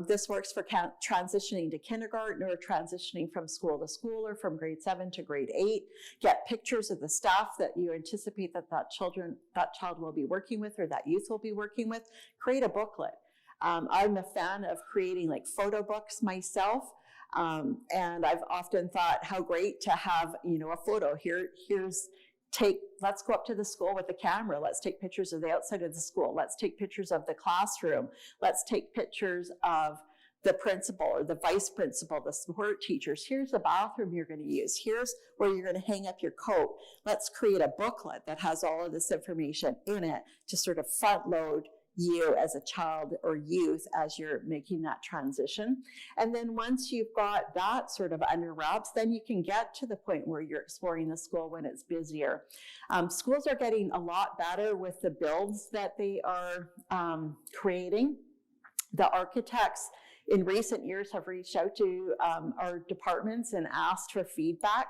This works for transitioning to kindergarten or transitioning from school to school or from grade 7 to grade 8. Get pictures of the staff that you anticipate that child will be working with or that youth will be working with. Create a booklet. I'm a fan of creating like photo books myself. And I've often thought how great to have, you know, a photo. Let's go up to the school with the camera. Let's take pictures of the outside of the school. Let's take pictures of the classroom. Let's take pictures of the principal or the vice principal, the support teachers. Here's the bathroom you're going to use. Here's where you're going to hang up your coat. Let's create a booklet that has all of this information in it to sort of front load you as a child or youth as you're making that transition. And then once you've got that sort of under wraps, then you can get to the point where you're exploring the school when it's busier. Schools are getting a lot better with the builds that they are creating. The architects in recent years have reached out to our departments and asked for feedback.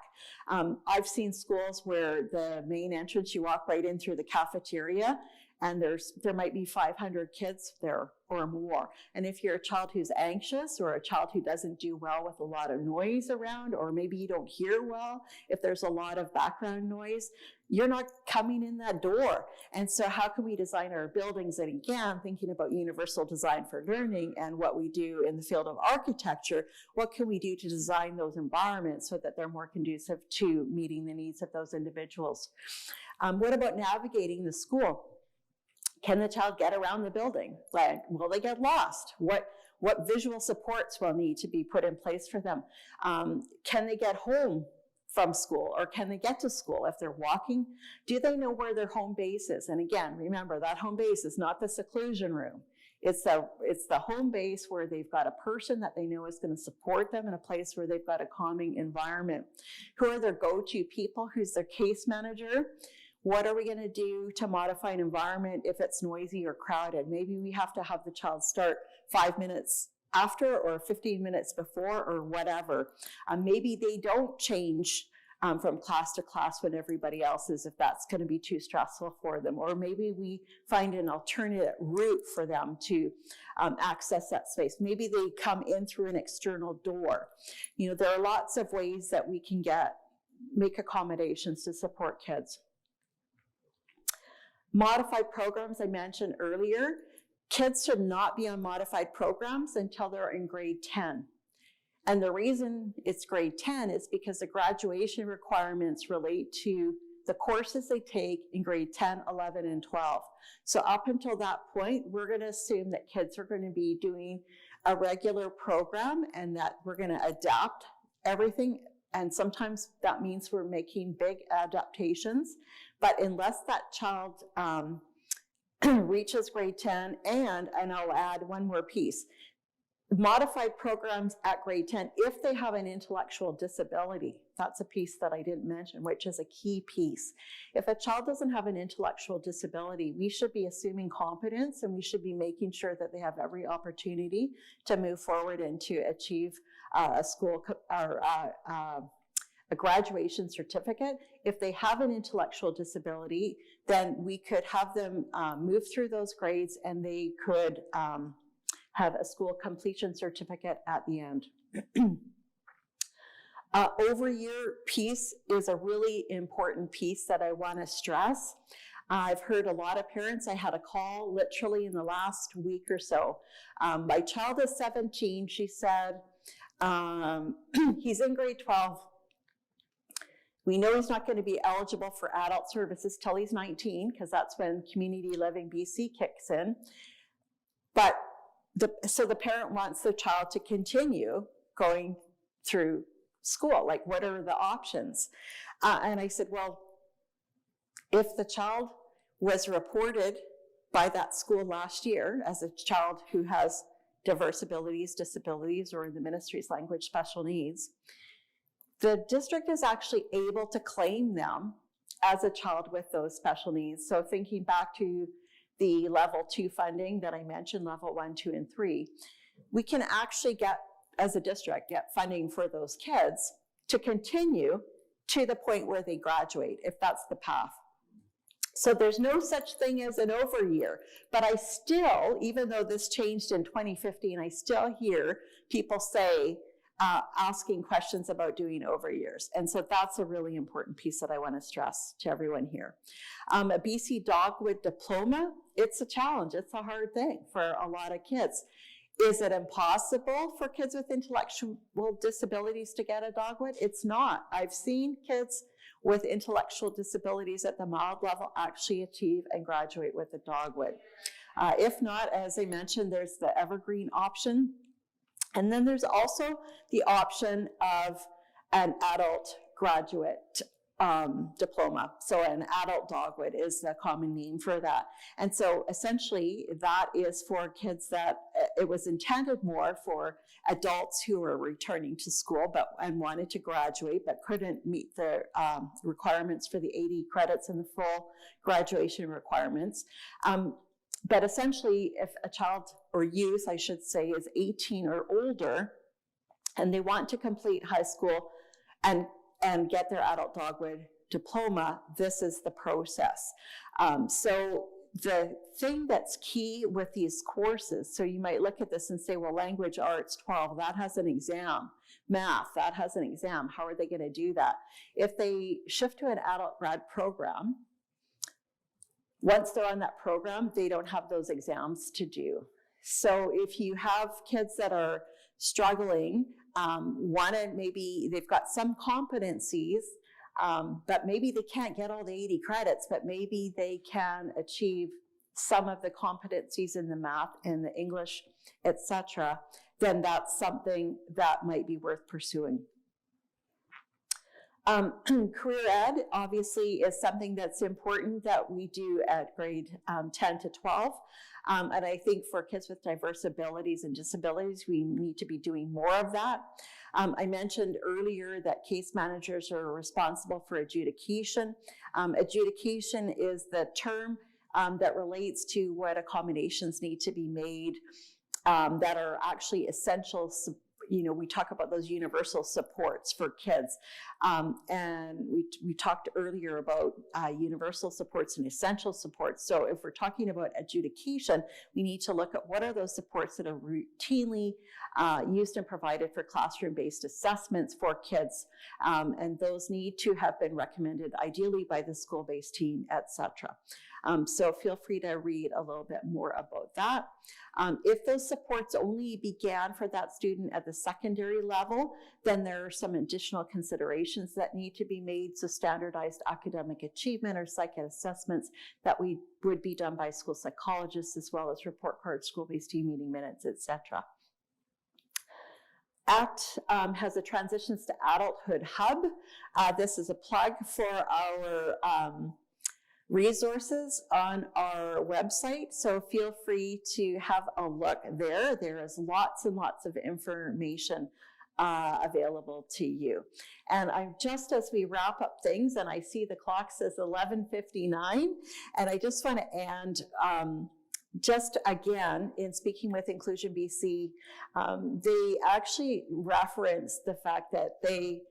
I've seen schools where the main entrance, you walk right in through the cafeteria, and there might be 500 kids there or more. And if you're a child who's anxious or a child who doesn't do well with a lot of noise around, or maybe you don't hear well, if there's a lot of background noise, you're not coming in that door. And so how can we design our buildings? And again, thinking about universal design for learning and what we do in the field of architecture, what can we do to design those environments so that they're more conducive to meeting the needs of those individuals? What about navigating the school? Can the child get around the building? Like, will they get lost? What visual supports will need to be put in place for them? Can they get home from school, or can they get to school? If they're walking, do they know where their home base is? And again, remember, that home base is not the seclusion room. It's the home base where they've got a person that they know is going to support them in a place where they've got a calming environment. Who are their go-to people? Who's their case manager? What are we going to do to modify an environment if it's noisy or crowded? Maybe we have to have the child start 5 minutes after or 15 minutes before or whatever. Maybe they don't change from class to class when everybody else is, if that's going to be too stressful for them. Or maybe we find an alternate route for them to access that space. Maybe they come in through an external door. You know, there are lots of ways that we can make accommodations to support kids. Modified programs I mentioned earlier. Kids should not be on modified programs until they're in grade 10. And the reason it's grade 10 is because the graduation requirements relate to the courses they take in grade 10, 11, and 12. So up until that point, we're going to assume that kids are going to be doing a regular program and that we're going to adapt everything. And sometimes that means we're making big adaptations. But unless that child reaches grade 10, and I'll add one more piece, modified programs at grade 10, if they have an intellectual disability, that's a piece that I didn't mention, which is a key piece. If a child doesn't have an intellectual disability, we should be assuming competence, and we should be making sure that they have every opportunity to move forward and to achieve a school or a graduation certificate. If they have an intellectual disability, then we could have them move through those grades, and they could have a school completion certificate at the end. Over-year piece is a really important piece that I want to stress. I've heard a lot of parents. I had a call literally in the last week or so. My child is 17. She said, he's in grade 12. We know he's not going to be eligible for adult services till he's 19, because that's when Community Living BC kicks in. But so the parent wants the child to continue going through school. Like, what are the options? And I said, well, if the child was reported by that school last year as a child who has diverse abilities, disabilities, or in the ministry's language, special needs, the district is actually able to claim them as a child with those special needs. So thinking back to the level 2 funding that I mentioned, level 1, 2, and 3, we can actually as a district, get funding for those kids to continue to the point where they graduate, if that's the path. So there's no such thing as an over year, but I still, even though this changed in 2015, I still hear people say, asking questions about doing over years. And so that's a really important piece that I want to stress to everyone here. A BC Dogwood diploma, it's a challenge. It's a hard thing for a lot of kids. Is it impossible for kids with intellectual disabilities to get a Dogwood? It's not. I've seen kids with intellectual disabilities at the mild level actually achieve and graduate with a Dogwood. If not, as I mentioned, there's the Evergreen option. And then there's also the option of an adult graduate diploma. So an adult dogwood is the common name for that. And so essentially that is for kids that it was intended more for adults who were returning to school and wanted to graduate but couldn't meet the requirements for the 80 credits and the full graduation requirements. But essentially, if a child or youth, I should say, is 18 or older and they want to complete high school and get their adult dogwood diploma, this is the process. So the thing that's key with these courses, so you might look at this and say, well, language arts 12, that has an exam. Math, that has an exam. How are they going to do that? If they shift to an adult grad program, once they're on that program, they don't have those exams to do. So if you have kids that are struggling, maybe they've got some competencies, but maybe they can't get all the 80 credits, but maybe they can achieve some of the competencies in the math and the English, etc., then that's something that might be worth pursuing. Career ed obviously is something that's important that we do at grade 10 to 12. And I think for kids with diverse abilities and disabilities, we need to be doing more of that. I mentioned earlier that case managers are responsible for adjudication. Adjudication is the term that relates to what accommodations need to be made that are actually essential. We talk about those universal supports for kids. And we talked earlier about universal supports and essential supports. So if we're talking about adjudication, we need to look at what are those supports that are routinely used and provided for classroom-based assessments for kids. And those need to have been recommended ideally by the school-based team, etc. So feel free to read a little bit more about that. If those supports only began for that student at the secondary level, then there are some additional considerations that need to be made. So standardized academic achievement or psych assessments that would be done by school psychologists, as well as report cards, school-based team meeting minutes, etc. ACT has a Transitions to Adulthood Hub. This is a plug for our resources on our website, so feel free to have a look there. There is lots and lots of information available to you. And I'm just as we wrap up things, and I see the clock says 11:59, and I just want to end just again in speaking with Inclusion BC, they actually reference the fact that they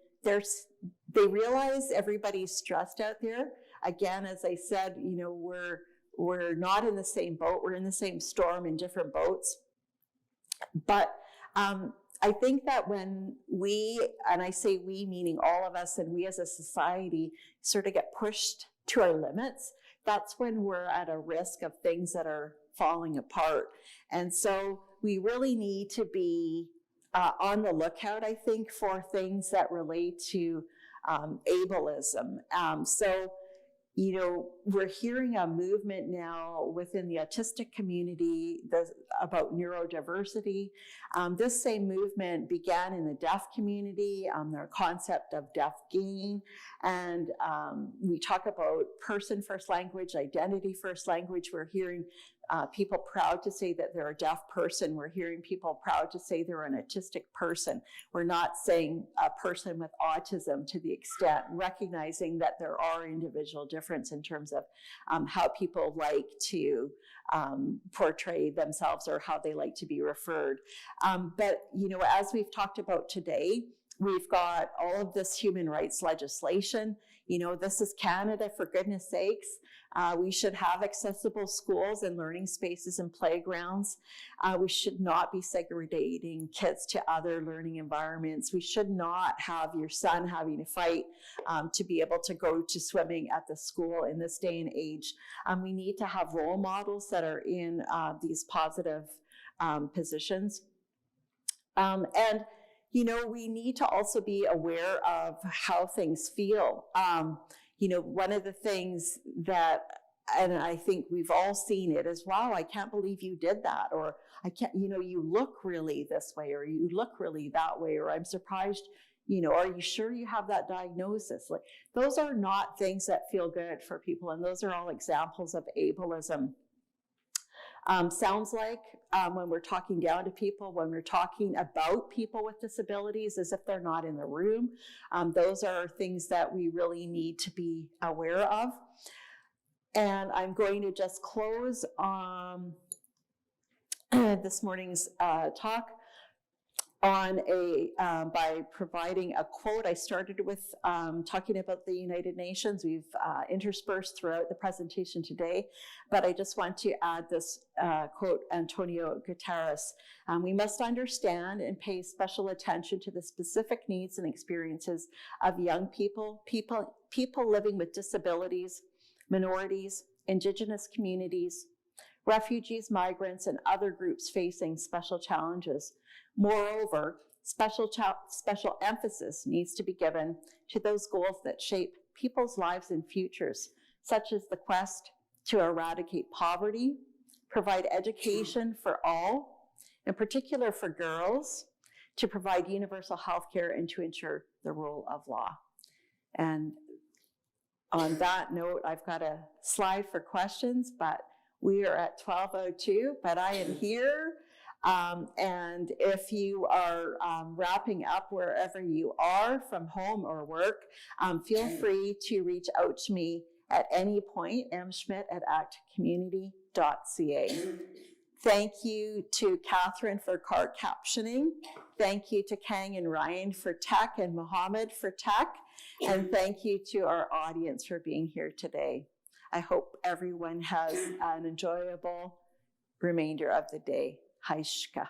realize everybody's stressed out there. Again, as I said, we're not in the same boat. We're in the same storm in different boats. But I think that when we, and I say we meaning all of us and we as a society, sort of get pushed to our limits, that's when we're at a risk of things that are falling apart. And so we really need to be on the lookout, I think, for things that relate to ableism. We're hearing a movement now within the autistic community about neurodiversity. This same movement began in the deaf community, their concept of deaf gain. And we talk about person first language, identity first language. We're hearing people proud to say that they're a deaf person. We're hearing people proud to say they're an autistic person. We're not saying a person with autism to the extent, recognizing that there are individual differences in terms of how people like to portray themselves or how they like to be referred. But, as we've talked about today, we've got all of this human rights legislation. This is Canada, for goodness sakes. We should have accessible schools and learning spaces and playgrounds. We should not be segregating kids to other learning environments. We should not have your son having to fight to be able to go to swimming at the school in this day and age. We need to have role models that are in these positive positions. And we need to also be aware of how things feel. One of the things that, and I think we've all seen it, is, wow, I can't believe you did that, or I can't, you look really this way, or you look really that way, or I'm surprised You know, are you sure you have that diagnosis? Like, those are not things that feel good for people, and those are all examples of ableism. Sounds like when we're talking down to people, when we're talking about people with disabilities as if they're not in the room, those are things that we really need to be aware of. And I'm going to just close this morning's talk on by providing a quote. I started with talking about the United Nations. We've interspersed throughout the presentation today, but I just want to add this quote, Antonio Guterres. We must understand and pay special attention to the specific needs and experiences of young people living with disabilities, minorities, Indigenous communities, refugees, migrants, and other groups facing special challenges. Moreover, special emphasis needs to be given to those goals that shape people's lives and futures, such as the quest to eradicate poverty, provide education for all, in particular for girls, to provide universal health care, and to ensure the rule of law. And on that note, I've got a slide for questions, but we are at 12:02, but I am here. And if you are wrapping up wherever you are, from home or work, feel free to reach out to me at any point, mschmidt@actcommunity.ca. Thank you to Catherine for card captioning. Thank you to Kang and Ryan for tech, and Mohammed for tech. And thank you to our audience for being here today. I hope everyone has an enjoyable remainder of the day. Haishka.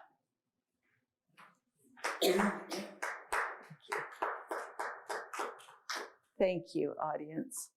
Thank you, audience.